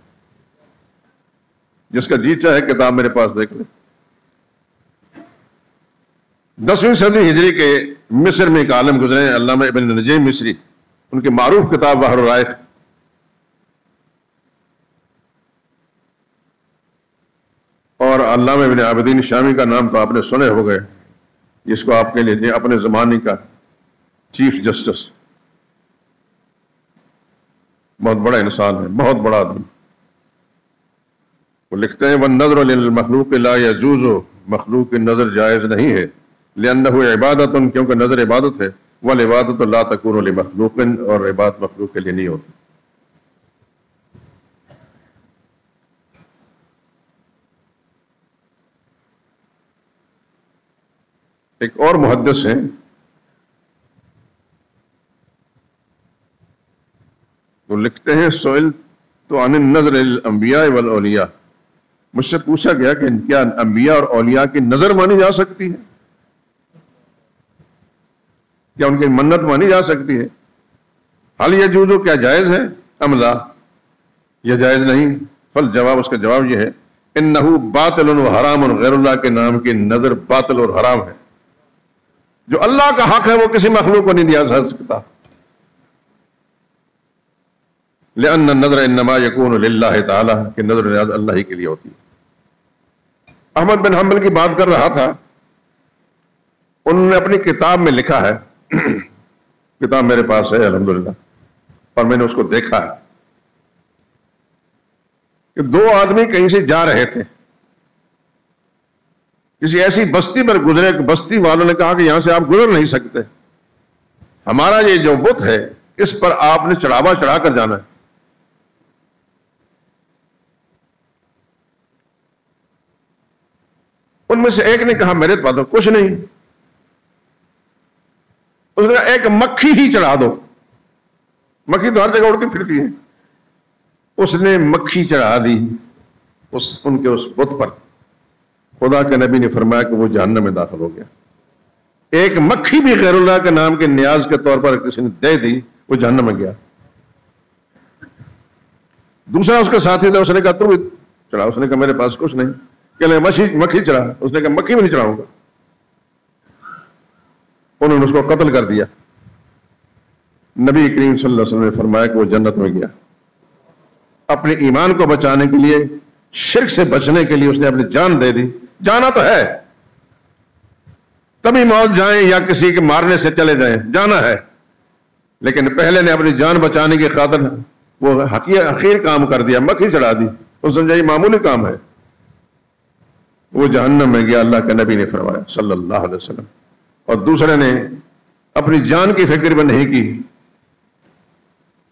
جس کا جی چاہے کتاب میرے پاس دیکھ لے. 10ویں صدی ہجری کے مصر میں ایک عالم گزرے ہیں علامہ ابن نجیم مصری. ان کی معروف کتاب بحر الرائق. اور علامہ ابن عابدین شامی کا نام تو آپ نے سنے ہو گئے، جس کو آپ کے لیے اپنے زمانے کا چیف جسٹس، بہت بڑا انسان ہے، بہت بڑا آدمی. وہ لکھتے ہیں وَالنَّظْرُ لِلْمَخْلُوقِ لَا يَجُوزُ، مخلوق کی نظر جائز نہیں ہے، لِأَنَّهُ عِبَادَةٌ، کیونکہ نظر عبادت ہے، وَالْعِبَادَةُ لَا تَكُونُ لِمَخْلُوقٍ، اور عبادت مخلوق کے لیے نہیں ہوتی. ایک اور محدث ہیں وہ لکھتے ہیں سئلت عن النظر للانبیاء والاولیاء، مجھ سے پوچھا گیا کہ کیا انبیاء اور اولیاء کی نظر مانی جا سکتی ہے، کیا ان کی منت مانی جا سکتی ہے؟ حال یجوز، کیا جائز ہے؟ ام لا، یہ جائز نہیں. فالجواب، اس کا جواب یہ ہے انہ باطل و حرام، غیر اللہ کے نام کی نظر باطل اور حرام ہے. جو اللہ کا حق ہے وہ کسی مخلوق کو نہیں دیا جا سکتا. لأن النظر انما يكون للہ تعالی، کہ نظر نیاز اللہ ہی کے لیے ہوتی ہے. احمد بن حنبل کی بات کر رہا تھا، انہوں نے اپنی کتاب میں لکھا ہے، کتاب میرے پاس ہے الحمدللہ، اور میں نے اس کو دیکھا ہے کہ دو آدمی کہیں سے جا رہے تھے، کسی ایسی بستی پر گزرے، بستی والوں نے کہا کہ یہاں سے آپ گزر نہیں سکتے، ہمارا یہ جو بت ہے اس پر آپ نے چڑھاوا چڑھا کر جانا ہے. ان میں سے ایک نے کہا میرے پاس تو کچھ نہیں. اس نے کہا ایک مکھی ہی چڑھا دو، مکھی تو ہر جگہ اڑ کے پھرتی ہے. اس نے مکھی چڑھا دی ان کے اس بت پر. خدا کے نبی نے فرمایا کہ وہ جہنم میں داخل ہو گیا. ایک مکھی بھی غیر اللہ کے نام کے نیاز کے طور پر کسی نے دے دی، وہ جہنم میں گیا. دوسرا اس کا ساتھی تھا، اس نے کہا تم چڑھا، اس نے کہا میرے پاس کچھ نہیں. کہ مکھی چڑھا، اس نے کہا مکھی میں نہیں چڑھاؤں گا. انہوں نے اس کو قتل کر دیا. نبی کریم صلی اللہ علیہ وسلم نے فرمایا کہ وہ جنت میں گیا. اپنے ایمان کو بچانے کے لیے، شرک سے بچنے کے لیے اس نے اپنی جان دے دی. جانا تو ہے، تبھی موت جائیں یا کسی کے مارنے سے چلے جائیں، جانا ہے، لیکن پہلے نے اپنی جان بچانے کی خاطر وہ حقیر کام کر دیا، مکھی چڑھا دی. اس سمجھا یہ معمولی کام ہے، وہ جہنم میں گیا. اللہ کے نبی نے فرمایا صلی اللہ علیہ وسلم. اور دوسرے نے اپنی جان کی فکر بھی نہیں کی،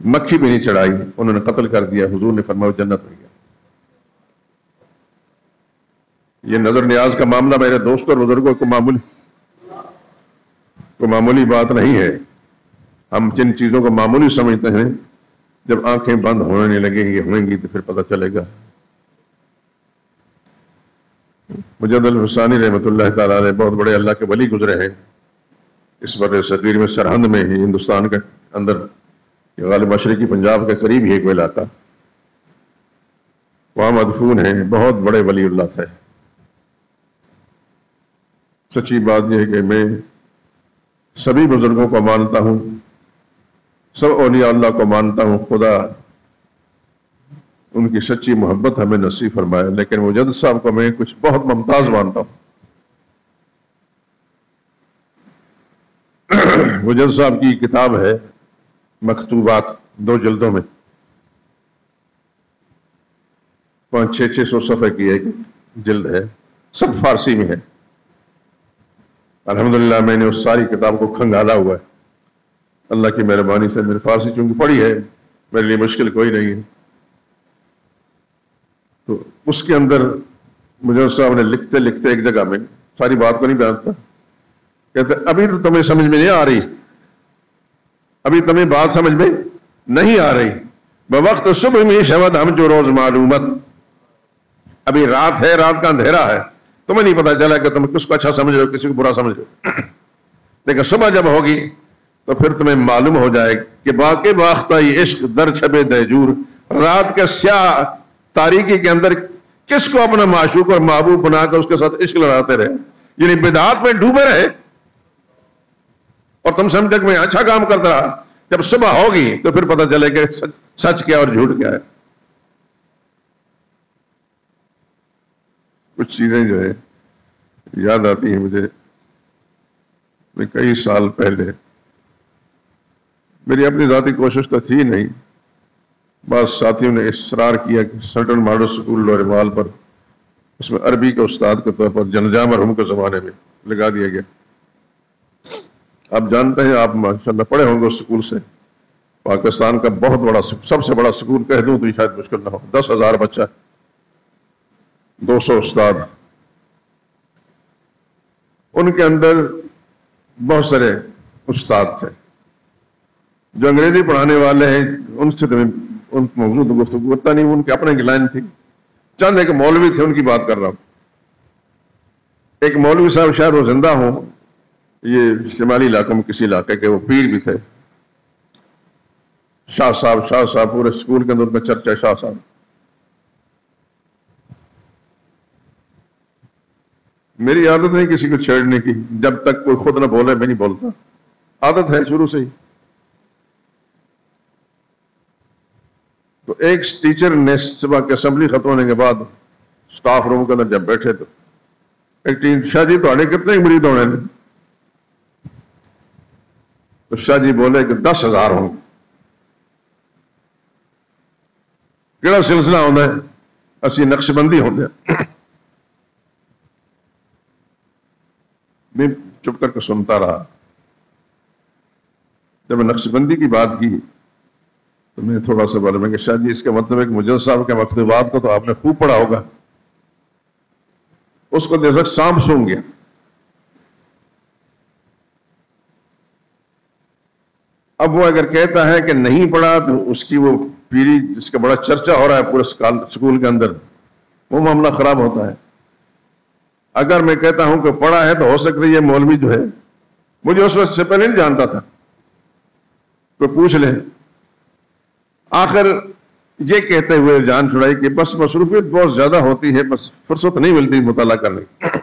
مکھی بھی نہیں چڑھائی، انہوں نے قتل کر دیا. حضور نے فرمایا جنت میں گیا. یہ نظر نیاز کا معاملہ میرے دوستوں اور بزرگوں کو معمولی بات نہیں ہے. ہم جن چیزوں کو معمولی سمجھتے ہیں، جب آنکھیں بند ہونے لگیں گی تو پھر پتہ چلے گا. مجد الحسانی رحمۃ اللہ تعالیٰ علیہ بہت بڑے اللہ کے ولی گزرے ہیں اس بر صغیر میں، سرہند میں ہی، ہندوستان کے اندر، غالب مشرقی پنجاب کے قریب ہی ایک علاقہ، وہاں مدفون ہیں. بہت بڑے ولی اللہ تھے. سچی بات یہ ہے کہ میں سبھی بزرگوں کو مانتا ہوں، سب اولیاء اللہ کو مانتا ہوں. خدا ان کی سچی محبت ہمیں نصیب فرمائے، لیکن مجد صاحب کو میں کچھ بہت ممتاز مانتا ہوں. مجد صاحب کی کتاب ہے مکتوبات، 2 جلدوں میں، 500-600 صفحے کی ایک جلد ہے، سب فارسی میں ہے. الحمدللہ میں نے اس ساری کتاب کو کھنگالا ہوا ہے. اللہ کی مہربانی سے میری فارسی چونکہ پڑھی ہے، میرے لیے مشکل کوئی نہیں ہے. تو اس کے اندر مجد صاحب نے لکھتے لکھتے ایک جگہ میں، ساری بات کو نہیں جانتا، کہتے ابھی تو تمہیں سمجھ میں نہیں آ رہی، ابھی تمہیں بات سمجھ میں نہیں آ رہی. بوقت صبح میں شود ہم جو روز معلومت، ابھی رات ہے، رات کا اندھیرا ہے، تمہیں نہیں پتا چلا کہ تم کس کو اچھا سمجھ رہے ہو، کسی کو برا سمجھ رہے ہو. لیکن صبح جب ہوگی تو پھر تمہیں معلوم ہو جائے کہ باقی باختہ عشق در چھبے دیجور، رات کے سیاہ تاریکی کے اندر کس کو اپنا معشوق اور محبوب بنا کر اس کے ساتھ عشق لڑاتے رہے، یعنی بدعات میں ڈوبے رہے، اور تم سمجھتے کہ میں اچھا کام کرتا رہا. جب صبح ہوگی تو پھر پتہ چلے کہ سچ کیا اور جھوٹ کیا ہے. کچھ چیزیں جو ہے یاد آتی ہیں مجھے. کئی سال پہلے میری اپنی ذاتی کوشش تو تھی نہیں، بعض ساتھیوں نے اصرار کیا کہ سلطنٹ ماڈل اسکول لوریمال پر اس میں عربی کے استاد کے طور پر جنجا مرحوم کے زمانے میں لگا دیا گیا. آپ جانتے ہیں، آپ ماشاءاللہ پڑھے ہوں گے اس سکول سے. پاکستان کا بہت بڑا سب سے بڑا سکول کہہ دوں تو یہ شاید مشکل نہ ہو. 10,000 بچہ، 200 استاد. ان کے اندر بہت سارے استاد تھے جو انگریزی پڑھانے والے ہیں. ان سے تو ان موضوع تو گفتگو کرتا نہیں، ان کے اپنے کی لائن تھی. چند ایک مولوی تھے، ان کی بات کر رہا ہوں. ایک مولوی صاحب شاید وہ زندہ ہوں، یہ شمالی علاقوں میں کسی علاقے کے، وہ پیر بھی تھے. شاہ صاحب پورے اسکول کے اندر میں چرچا شاہ صاحب. میری عادت نہیں کسی کو چھیڑنے کی، جب تک کوئی خود نہ بولے میں نہیں بولتا. عادت ہے شروع سے ہی. تو ایک ٹیچر نے صبح کے اسمبلی ختم ہونے کے بعد سٹاف روم کے اندر جب بیٹھے تو ایک ٹیم، شاہ جی تو کتنے مرید ہونے نے؟ تو شاہ جی بولے کہ 10,000 ہوں. کیڑا سلسلہ ہوتا ہے؟ اسی نقش بندی ہوتے ہیں. میں چپ کر کے سنتا رہا. جب نقش بندی کی بات کی تو میں تھوڑا سا بولا، میں کہ شاہ جی اس کا مطلب ہے کہ مجدد صاحب کے مکتوبات کو تو آپ نے خوب پڑھا ہوگا. اس کو جیسا سانپ سونگ گیا. اب وہ اگر کہتا ہے کہ نہیں پڑھا تو اس کی وہ پیری جس کا بڑا چرچا ہو رہا ہے پورے سکول کے اندر، وہ معاملہ خراب ہوتا ہے. اگر میں کہتا ہوں کہ پڑھا ہے تو ہو سکتا ہے یہ مولوی جو ہے، مجھے اس وقت سے پہلے نہیں جانتا تھا، کوئی پوچھ لے. آخر یہ کہتے ہوئے جان چھڑائی کہ بس مصروفیت بہت زیادہ ہوتی ہے، بس فرصت نہیں ملتی مطالعہ کرنے کی.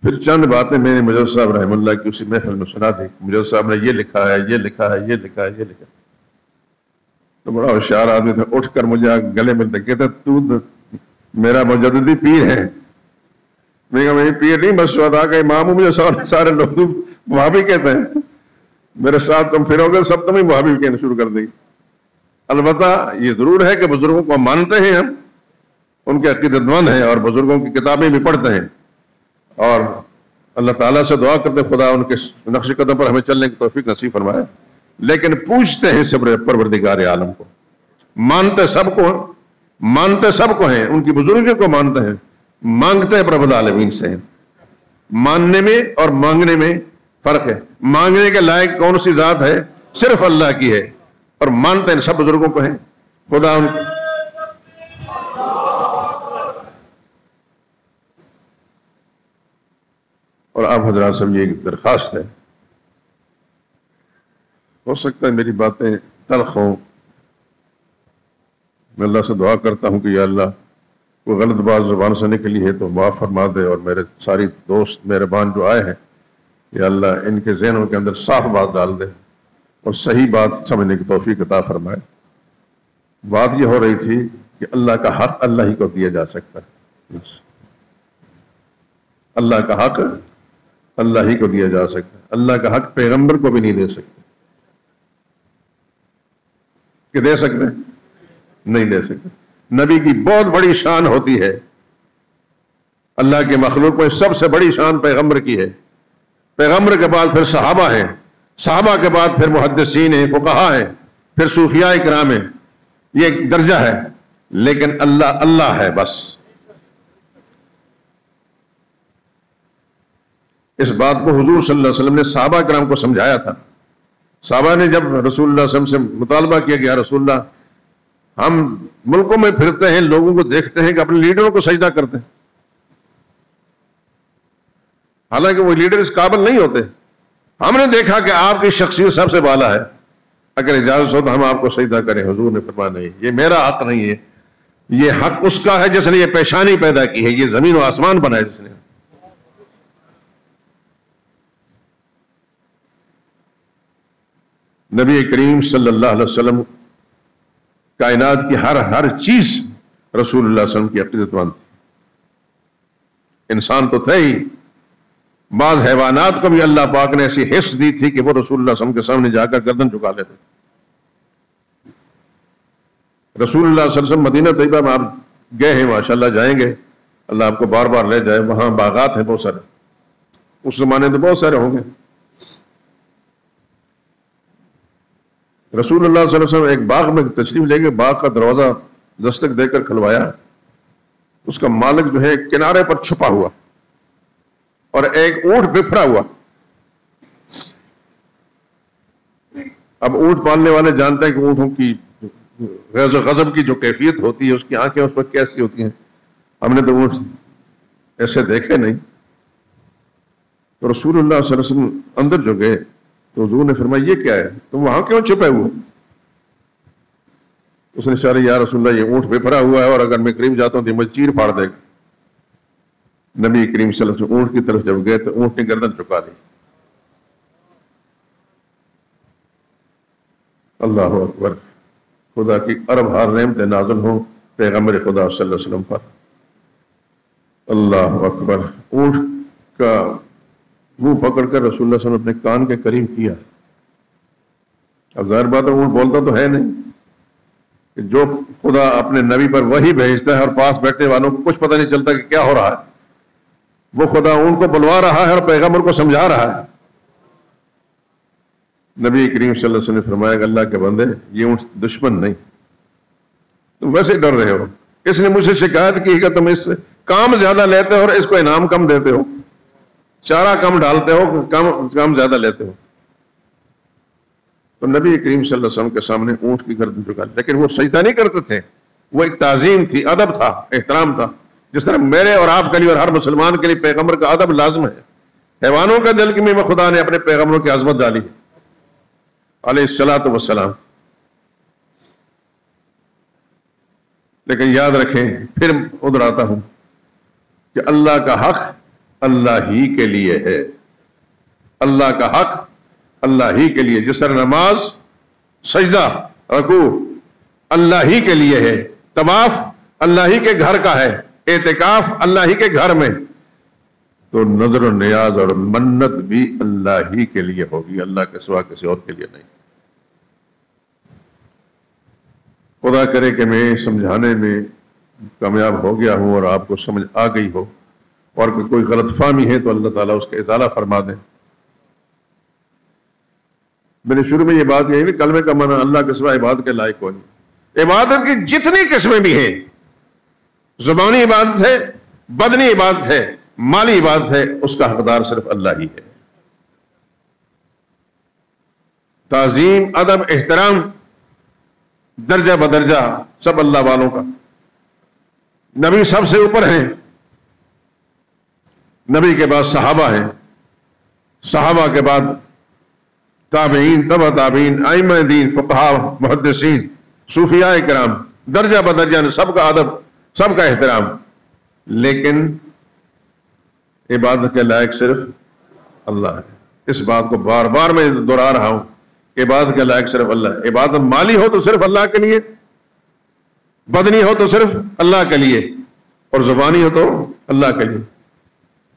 پھر چند باتیں میں نے مجدد صاحب رحم اللہ کی اسی محفل میں سنا دی. مجدد صاحب نے یہ لکھا ہے، یہ لکھا ہے، یہ لکھا ہے، یہ لکھا ہے. تو بڑا ہوشیار آدمی تھا، اٹھ کر مجھے گلے ملتے کہتے تو میرا مجددی پیر ہے. میں کہا میں پیر نہیں، بس شہداء کا امام ہوں. مجھے سارے لوگ وہابی کہتے ہیں. میرے ساتھ تم پھرو گے سب تمہیں وہابی کہنا شروع کر دیں. البتہ یہ ضرور ہے کہ بزرگوں کو مانتے ہیں، ہم ان کے عقیدت مند ہیں اور بزرگوں کی کتابیں بھی پڑھتے ہیں، اور اللہ تعالیٰ سے دعا کرتے خدا ان کے نقش قدم پر ہمیں چلنے کی توفیق نصیب فرمائے. لیکن پوچھتے ہیں صبر پروردگار عالم کو. مانتے سب کو ہیں، ان کی بزرگی کو مانتے ہیں، مانگتے ہیں رب العالمین سے. ماننے میں اور مانگنے میں فرق ہے. مانگنے کے لائق کون سی ذات ہے؟ صرف اللہ کی ہے. اور مانتے ہیں سب بزرگوں کو ہیں. خدا ان اور آپ حضرات سے یہ ایک درخواست ہے، ہو سکتا ہے میری باتیں تلخ ہوں، میں اللہ سے دعا کرتا ہوں کہ یا اللہ کوئی غلط بات زبان سے نکلی ہے تو معاف فرما دے، اور میرے ساری دوست مہربان جو آئے ہیں یا اللہ ان کے ذہنوں کے اندر صاف بات ڈال دے اور صحیح بات سمجھنے کی توفیق عطا فرمائے. بات یہ ہو رہی تھی کہ اللہ کا حق اللہ ہی کو دیا جا سکتا ہے. اللہ کا حق اللہ ہی کو دیا جا سکتا ہے. اللہ کا حق پیغمبر کو بھی نہیں دے سکتے. کہ دے سکتے ہیں؟ نہیں دے سکتے. نبی کی بہت بڑی شان ہوتی ہے. اللہ کے مخلوق میں سب سے بڑی شان پیغمبر کی ہے. پیغمبر کے بعد پھر صحابہ ہیں، صحابہ کے بعد پھر محدثین ہیں، فقہاء ہیں، پھر صوفیاء کرام ہیں. یہ ایک درجہ ہے. لیکن اللہ اللہ ہے بس. اس بات کو حضور صلی اللہ علیہ وسلم نے صحابہ کرام کو سمجھایا تھا. صحابہ نے جب رسول اللہ صلی اللہ علیہ وسلم سے مطالبہ کیا کہ یا رسول اللہ ہم ملکوں میں پھرتے ہیں، لوگوں کو دیکھتے ہیں کہ اپنے لیڈروں کو سجدہ کرتے ہیں، حالانکہ وہ لیڈر اس قابل نہیں ہوتے. ہم نے دیکھا کہ آپ کی شخصیت سب سے بالا ہے، اگر اجازت ہو تو ہم آپ کو سجدہ کریں. حضور نے فرمایا نہیں، یہ میرا حق نہیں ہے، یہ حق اس کا ہے جس نے یہ پیشانی پیدا کی ہے، یہ زمین و آسمان بنایا جس نے. نبی کریم صلی اللہ علیہ وسلم کائنات کی ہر چیز رسول اللہ صلی اللہ علیہ وسلم کی عقیدت مند تھی. انسان تو تھے ہی، بعض حیوانات کو بھی اللہ پاک نے ایسی حفظ دی تھی کہ وہ رسول اللہ صلی اللہ علیہ وسلم کے سامنے جا کر گردن جھکا لیتے. رسول اللہ صلی اللہ علیہ وسلم مدینہ طیبہ میں آپ گئے ہیں، ماشاءاللہ جائیں گے، اللہ آپ کو بار بار لے جائے. وہاں باغات ہیں بہت سارے، اس زمانے میں بہت سارے ہوں گے. رسول اللہ صلی اللہ علیہ وسلم ایک باغ میں تشریف لے کے باغ کا دروازہ دستک دے کر کھلوایا. اس کا مالک جو ہے کنارے پر چھپا ہوا اور ایک اونٹ بفرا ہوا. اب اونٹ پالنے والے جانتے ہیں کہ اونٹوں کی غیظ و غضب کی جو کیفیت ہوتی ہے، اس کی آنکھیں اس پر کیسی ہوتی ہیں. ہم نے تو اونٹ ایسے دیکھے نہیں. تو رسول اللہ صلی اللہ علیہ وسلم اندر جو گئے تو حضور نے فرمایا یہ کیا ہے، تم وہاں کیوں چھپے ہوئے؟ اس نے اشارہ یا رسول اللہ یہ اونٹ بفرا ہوا ہے اور اگر میں قریب جاتا ہوں تو مجھے چیر پھاڑ دے گا. نبی کریم صلی اللہ علیہ وسلم اونٹ کی طرف جب گئے تو اونٹ نے گردن چکا دی. اللہ اکبر. خدا کی ارب ہار نعمتیں نازل ہوں پیغمبر خدا صلی اللہ علیہ وسلم پر. اللہ اکبر. اونٹ کا منہ پکڑ کر رسول اللہ صلی اللہ علیہ وسلم اپنے کان کے قریب کیا. اب ظاہر بات ہے اونٹ بولتا تو ہے نہیں، کہ جو خدا اپنے نبی پر وحی بھیجتا ہے اور پاس بیٹھنے والوں کو کچھ پتہ نہیں چلتا کہ کیا ہو رہا ہے، وہ خدا اونٹ کو بلوا رہا ہے اور پیغمبر کو سمجھا رہا ہے. نبی کریم صلی اللہ علیہ وسلم نے فرمایا کہ اللہ کے بندے یہ اونٹ دشمن نہیں، تم ویسے ڈر رہے ہو. اس نے مجھ سے شکایت کی کہ تم اس سے کام زیادہ لیتے ہو اور اس کو انعام کم دیتے ہو، چارہ کم ڈالتے ہو، کام زیادہ لیتے ہو. تو نبی کریم صلی اللہ علیہ وسلم کے سامنے اونٹ کی گردن جھکا، لیکن وہ سجدہ نہیں کرتے تھے. وہ ایک تعظیم تھی، ادب تھا، احترام تھا. جس طرح میرے اور آپ کے لیے اور ہر مسلمان کے لیے پیغمبر کا ادب لازم ہے. حیوانوں کا دل میں خدا نے اپنے پیغمبروں کی عظمت ڈالی علیہ الصلوۃ والسلام. لیکن یاد رکھیں، پھر ادھر آتا ہوں کہ اللہ کا حق اللہ ہی کے لیے ہے. اللہ کا حق اللہ ہی کے لیے. جس طرح نماز، سجدہ، رکوع اللہ ہی کے لیے ہے، طواف اللہ ہی کے گھر کا ہے، اعتکاف اللہ ہی کے گھر میں، تو نظر و نیاز اور منت بھی اللہ ہی کے لیے ہوگی، اللہ کے سوا کسی اور کے لیے نہیں. خدا کرے کہ میں سمجھانے میں کامیاب ہو گیا ہوں اور آپ کو سمجھ آ گئی ہو، اور کوئی غلط فہمی ہے تو اللہ تعالیٰ اس کا ازالہ فرما دیں. میں نے شروع میں یہ بات کہی کہ کلمے کا معنی اللہ کے سوا عبادت کے لائق ہو نہیں. عبادت کی جتنی قسمیں بھی ہیں، زبانی عبادت ہے، بدنی عبادت ہے، مالی عبادت ہے، اس کا حقدار صرف اللہ ہی ہے. تعظیم، ادب، احترام درجہ بدرجہ سب اللہ والوں کا. نبی سب سے اوپر ہیں، نبی کے بعد صحابہ ہیں، صحابہ کے بعد تابعین، تبع تابعین، ائمہ دین، فقہاء، محدثین، صوفیاء کرام، درجہ بدرجہ سب کا ادب، سب کا احترام. لیکن عبادت کے لائق صرف اللہ ہے. اس بات کو بار بار میں دہرا رہا ہوں، عبادت کے لائق صرف اللہ ہے. عبادت مالی ہو تو صرف اللہ کے لیے، بدنی ہو تو صرف اللہ کے لیے، اور زبانی ہو تو اللہ کے لیے.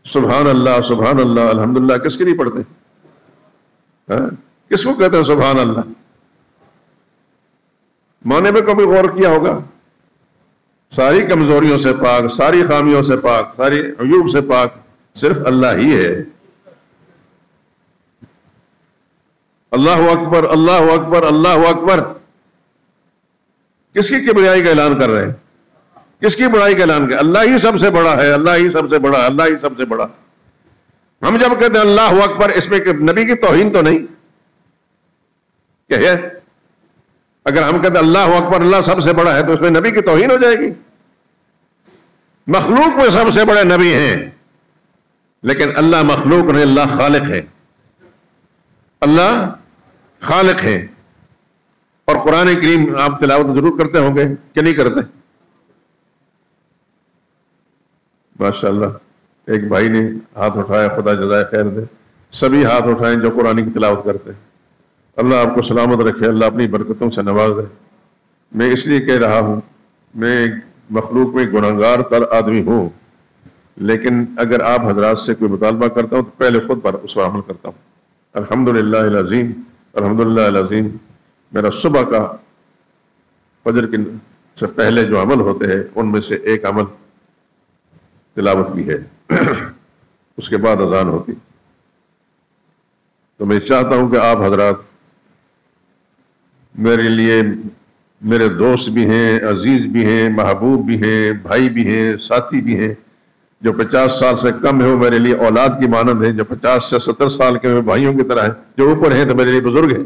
سبحان اللہ، سبحان اللہ، الحمدللہ کس کے لیے پڑھتے ہیں؟ کس کو کہتے ہیں سبحان اللہ؟ معنی میں کبھی غور کیا ہوگا؟ ساری کمزوریوں سے پاک، ساری خامیوں سے پاک، ساری عیوب سے پاک صرف اللہ ہی ہے. اللہ اکبر، اللہ اکبر، اللہ اکبر. کس کی کبریائی کا اعلان کر رہے ہیں؟ کس کی بڑائی کا اعلان کر؟ اللہ ہی سب سے بڑا ہے، اللہ ہی سب سے بڑا، اللہ ہی سب سے بڑا. ہم جب کہتے ہیں اللہ اکبر، اس میں نبی کی توہین تو نہیں کہ ہے؟ اگر ہم کہتے ہیں اللہ اکبر، اللہ سب سے بڑا ہے، تو اس میں نبی کی توہین ہو جائے گی. مخلوق میں سب سے بڑے نبی ہیں، لیکن اللہ مخلوق نہیں، اللہ خالق ہے. اللہ خالق ہے. اور قرآن کریم آپ تلاوت ضرور کرتے ہوں گے کہ نہیں کرتے؟ ماشاءاللہ. ایک بھائی نے ہاتھ اٹھایا، خدا جزائے خیر دے. سبھی ہاتھ اٹھائیں جو قرآن کی تلاوت کرتے ہیں. اللہ آپ کو سلامت رکھے، اللہ اپنی برکتوں سے نوازے۔ میں اس لیے کہہ رہا ہوں، میں مخلوق میں گناہگار تر آدمی ہوں، لیکن اگر آپ حضرات سے کوئی مطالبہ کرتا ہوں تو پہلے خود پر اس پر عمل کرتا ہوں۔ الحمدللہ العظیم، الحمدللہ العظیم، میرا صبح کا فجر کے سے پہلے جو عمل ہوتے ہیں ان میں سے ایک عمل تلاوت بھی ہے، اس کے بعد اذان ہوتی۔ تو میں چاہتا ہوں کہ آپ حضرات میرے لیے، میرے دوست بھی ہیں، عزیز بھی ہیں، محبوب بھی ہیں، بھائی بھی ہیں، ساتھی بھی ہیں۔ جو 50 سال سے کم ہے وہ میرے لیے اولاد کی مانند ہیں، جو 50 سے 70 سال کے ہیں بھائیوں کی طرح ہیں، جو اوپر ہیں تو میرے لیے بزرگ ہیں۔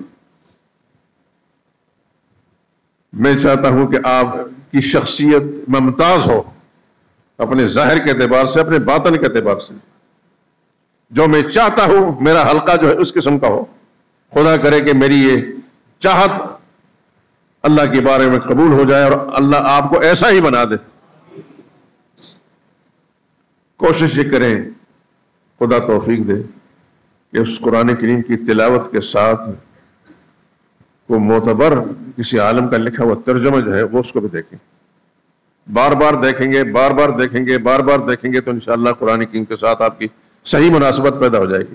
میں چاہتا ہوں کہ آپ کی شخصیت ممتاز ہو، اپنے ظاہر کے اعتبار سے، اپنے باطن کے اعتبار سے۔ جو میں چاہتا ہوں میرا حلقہ جو ہے اس قسم کا ہو۔ خدا کرے کہ میری یہ چاہت اللہ کے بارے میں قبول ہو جائے اور اللہ آپ کو ایسا ہی بنا دے۔ کوشش یہ کریں، خدا توفیق دے کہ اس قرآن کریم کی تلاوت کے ساتھ وہ معتبر کسی عالم کا لکھا ہوا ترجمہ جو ہے وہ اس کو بھی دیکھیں، بار بار دیکھیں گے، بار بار دیکھیں گے، بار بار دیکھیں گے تو انشاءاللہ قرآن کریم کے ساتھ آپ کی صحیح مناسبت پیدا ہو جائے گی۔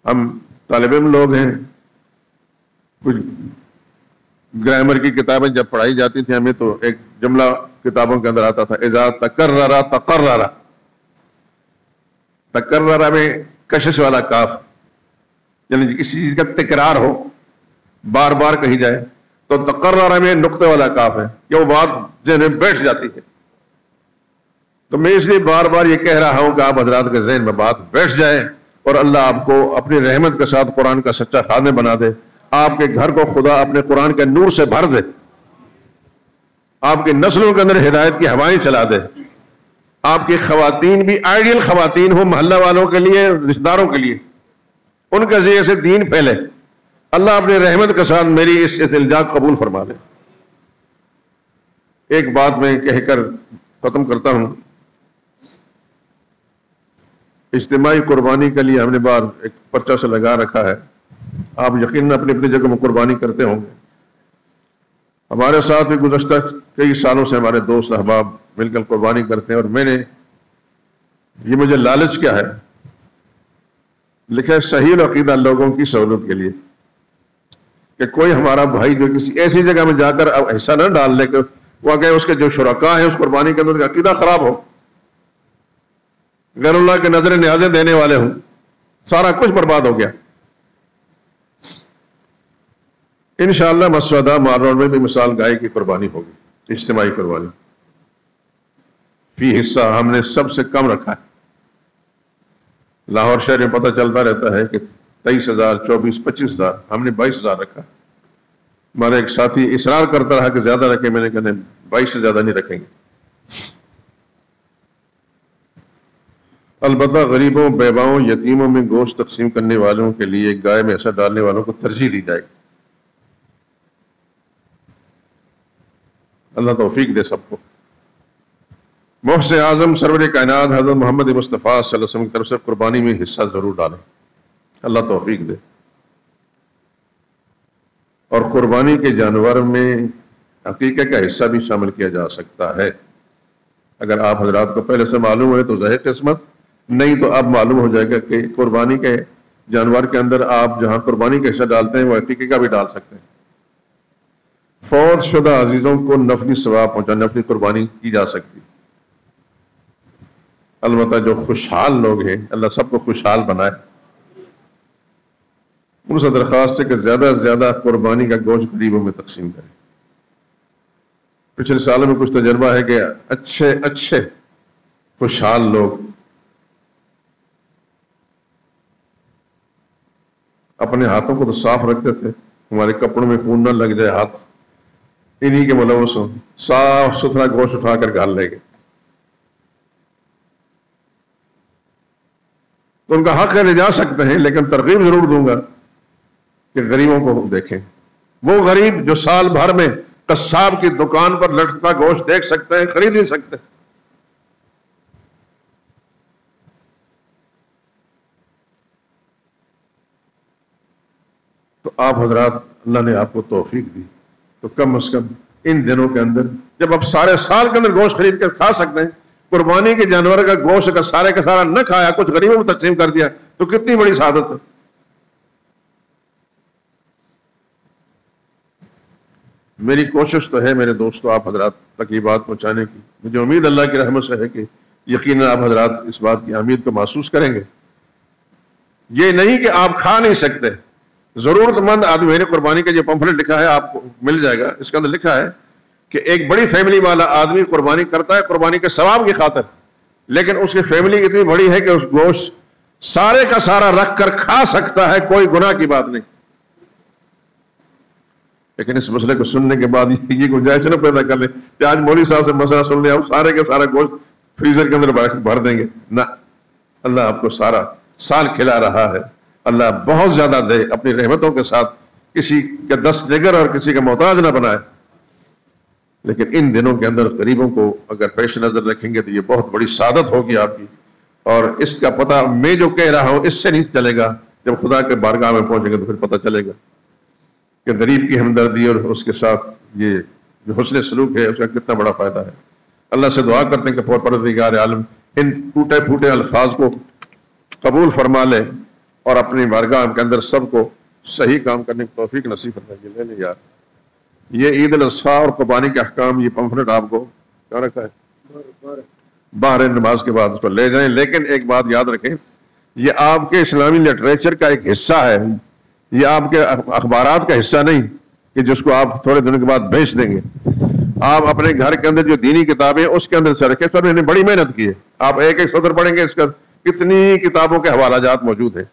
ہم طالب علم لوگ ہیں، کچھ گرامر کی کتابیں جب پڑھائی جاتی تھیں ہمیں تو ایک جملہ کتابوں کے اندر آتا تھا، اذا تکرر تقرر۔ تکرر میں کشش والا کاف، یعنی کسی چیز کا تکرار ہو، بار بار کہی جائے، تو تقرر میں نقطے والا کاف ہے کہ وہ بات ذہن میں بیٹھ جاتی ہے۔ تو میں اس لیے بار بار یہ کہہ رہا ہوں کہ آپ حضرات کے ذہن میں بات بیٹھ جائے اور اللہ آپ کو اپنی رحمت کے ساتھ قرآن کا سچا خادم بنا دے، آپ کے گھر کو خدا اپنے قرآن کے نور سے بھر دے، آپ کی نسلوں کے اندر ہدایت کی ہوائیں چلا دے، آپ کی خواتین بھی آئیڈیل خواتین ہوں، محلہ والوں کے لیے، رشتہ داروں کے لیے، ان کے ذریعے سے دین پھیلے۔ اللہ اپنی رحمت کے ساتھ میری اس التجا قبول فرما لے۔ ایک بات میں کہہ کر ختم کرتا ہوں، اجتماعی قربانی کے لیے ہم نے بار ایک پرچہ سے لگا رکھا ہے، آپ یقیناً اپنی اپنی جگہ میں قربانی کرتے ہوں گے۔ ہمارے ساتھ بھی گزشتہ کئی سالوں سے ہمارے دوست احباب مل کر قربانی کرتے ہیں، اور میں نے یہ مجھے لالچ کیا ہے، لکھا ہے صحیح العقیدہ لوگوں کی سہولت کے لیے، کہ کوئی ہمارا بھائی جو کسی ایسی جگہ میں جا کر اب ایسا نہ ڈال لے کہ وہ کہ اس کے جو شرکاء ہیں اس قربانی کے اندر عقیدہ خراب ہو، غیر اللہ کے نظر نیازیں دینے والے ہوں، سارا کچھ برباد ہو گیا۔ انشاءاللہ مسودہ مارون میں بھی مثال گائے کی قربانی ہوگی، اجتماعی قربانی، فی حصہ ہم نے سب سے کم رکھا ہے۔ لاہور شہر میں پتہ چلتا رہتا ہے کہ 23,000، 24,000، 25,000، ہم نے 22,000 رکھا۔ ہمارا ایک ساتھی اصرار کرتا رہا کہ زیادہ رکھیں، میں نے کہا 22 سے زیادہ نہیں رکھیں گے۔ البتہ غریبوں، بیواؤں، یتیموں میں گوشت تقسیم کرنے والوں کے لیے گائے میں ایسا ڈالنے والوں کو ترجیح دی جائے گی۔ اللہ توفیق دے سب کو۔ محسن اعظم سرور کائنات حضرت محمد مصطفیٰ صلی اللہ علیہ وسلم کی طرف سے قربانی میں حصہ ضرور ڈالیں، اللہ توفیق دے۔ اور قربانی کے جانور میں عقیقہ کا حصہ بھی شامل کیا جا سکتا ہے۔ اگر آپ حضرات کو پہلے سے معلوم ہے تو ظاہر قسمت، نہیں تو اب معلوم ہو جائے گا کہ قربانی کے جانور کے اندر آپ جہاں قربانی کا حصہ ڈالتے ہیں وہ عقیقے کا بھی ڈال سکتے ہیں۔ فوت شدہ عزیزوں کو نفلی ثواب پہنچانا، نفلی قربانی کی جا سکتی۔ البتہ جو خوشحال لوگ ہیں، اللہ سب کو خوشحال بنائے، ان سے درخواست ہے کہ زیادہ سے زیادہ قربانی کا گوشت غریبوں میں تقسیم کریں۔ پچھلے سالوں میں کچھ تجربہ ہے کہ اچھے خوشحال لوگ اپنے ہاتھوں کو تو صاف رکھتے تھے، ہمارے کپڑوں میں خون نہ لگ جائے، ہاتھ انہی کے ملوث ہوں، صاف ستھرا گوشت اٹھا کر گھال لے گئے۔ تو ان کا حق ہے، لے جا سکتے ہیں، لیکن ترغیب ضرور دوں گا کہ غریبوں کو دیکھیں۔ وہ غریب جو سال بھر میں قصاب کی دکان پر لٹکتا گوشت دیکھ سکتے ہیں، خرید نہیں سکتے، آپ حضرات اللہ نے آپ کو توفیق دی تو کم از کم ان دنوں کے اندر جب آپ سارے سال کے اندر گوشت خرید کر کھا سکتے ہیں، قربانی کے جانور کا گوشت اگر سارے کا سارا نہ کھایا، کچھ غریبوں میں تقسیم کر دیا تو کتنی بڑی سعادت ہے۔ میری کوشش تو ہے میرے دوستو آپ حضرات تک یہ بات پہنچانے کی، مجھے امید اللہ کی رحمت سے ہے کہ یقیناً آپ حضرات اس بات کی اہمیت کو محسوس کریں گے۔ یہ نہیں کہ آپ کھا نہیں سکتے، ضرورت مند آدمی، میرے قربانی کا جو پمفلٹ لکھا ہے آپ کو مل جائے گا، اس کے اندر لکھا ہے کہ ایک بڑی فیملی والا آدمی قربانی کرتا ہے قربانی کے ثواب کی خاطر، لیکن اس کی فیملی اتنی بڑی ہے کہ اس گوشت سارے کا سارا رکھ کر کھا سکتا ہے، کوئی گناہ کی بات نہیں۔ لیکن اس مسئلے کو سننے کے بعد یہ گنجائش نہ پیدا کر لیں کہ آج مولوی صاحب سے مسئلہ سن لیا، سارے کا سارا گوشت فریزر کے اندر بھر دیں گے، نہ، اللہ آپ کو سارا سال کھلا رہا ہے، اللہ بہت زیادہ دے، اپنی رحمتوں کے ساتھ کسی کا دست جگر اور کسی کا محتاج نہ بنائے۔ لیکن ان دنوں کے اندر غریبوں کو اگر پیش نظر رکھیں گے تو یہ بہت بڑی سعادت ہوگی آپ کی، اور اس کا پتہ میں جو کہہ رہا ہوں اس سے نہیں چلے گا، جب خدا کے بارگاہ میں پہنچیں گے تو پھر پتہ چلے گا کہ غریب کی ہمدردی اور اس کے ساتھ یہ جو حسن سلوک ہے اس کا کتنا بڑا فائدہ ہے۔ اللہ سے دعا کرتے ہیں کہ پروردگار عالم ان ٹوٹے پھوٹے الفاظ کو قبول فرما لے اور اپنی بارگاہ کے اندر سب کو صحیح کام کرنے کی توفیق نصیب فرمائے۔ لے لیں یار، یہ عید الاضحیٰ اور قربانی کے احکام، یہ پمفلٹ آپ کو کیا رکھا ہے، باہر نماز کے بعد اس کو لے جائیں۔ لیکن ایک بات یاد رکھیں، یہ آپ کے اسلامی لٹریچر کا ایک حصہ ہے، یہ آپ کے اخبارات کا حصہ نہیں کہ جس کو آپ تھوڑے دنوں کے بعد بیچ دیں گے۔ آپ اپنے گھر کے اندر جو دینی کتابیں اس کے اندر سے رکھیں، سب نے بڑی محنت کی ہے، آپ ایک ایک سطر پڑھیں گے، اس کا کتنی کتابوں کے حوالہ جات موجود ہیں۔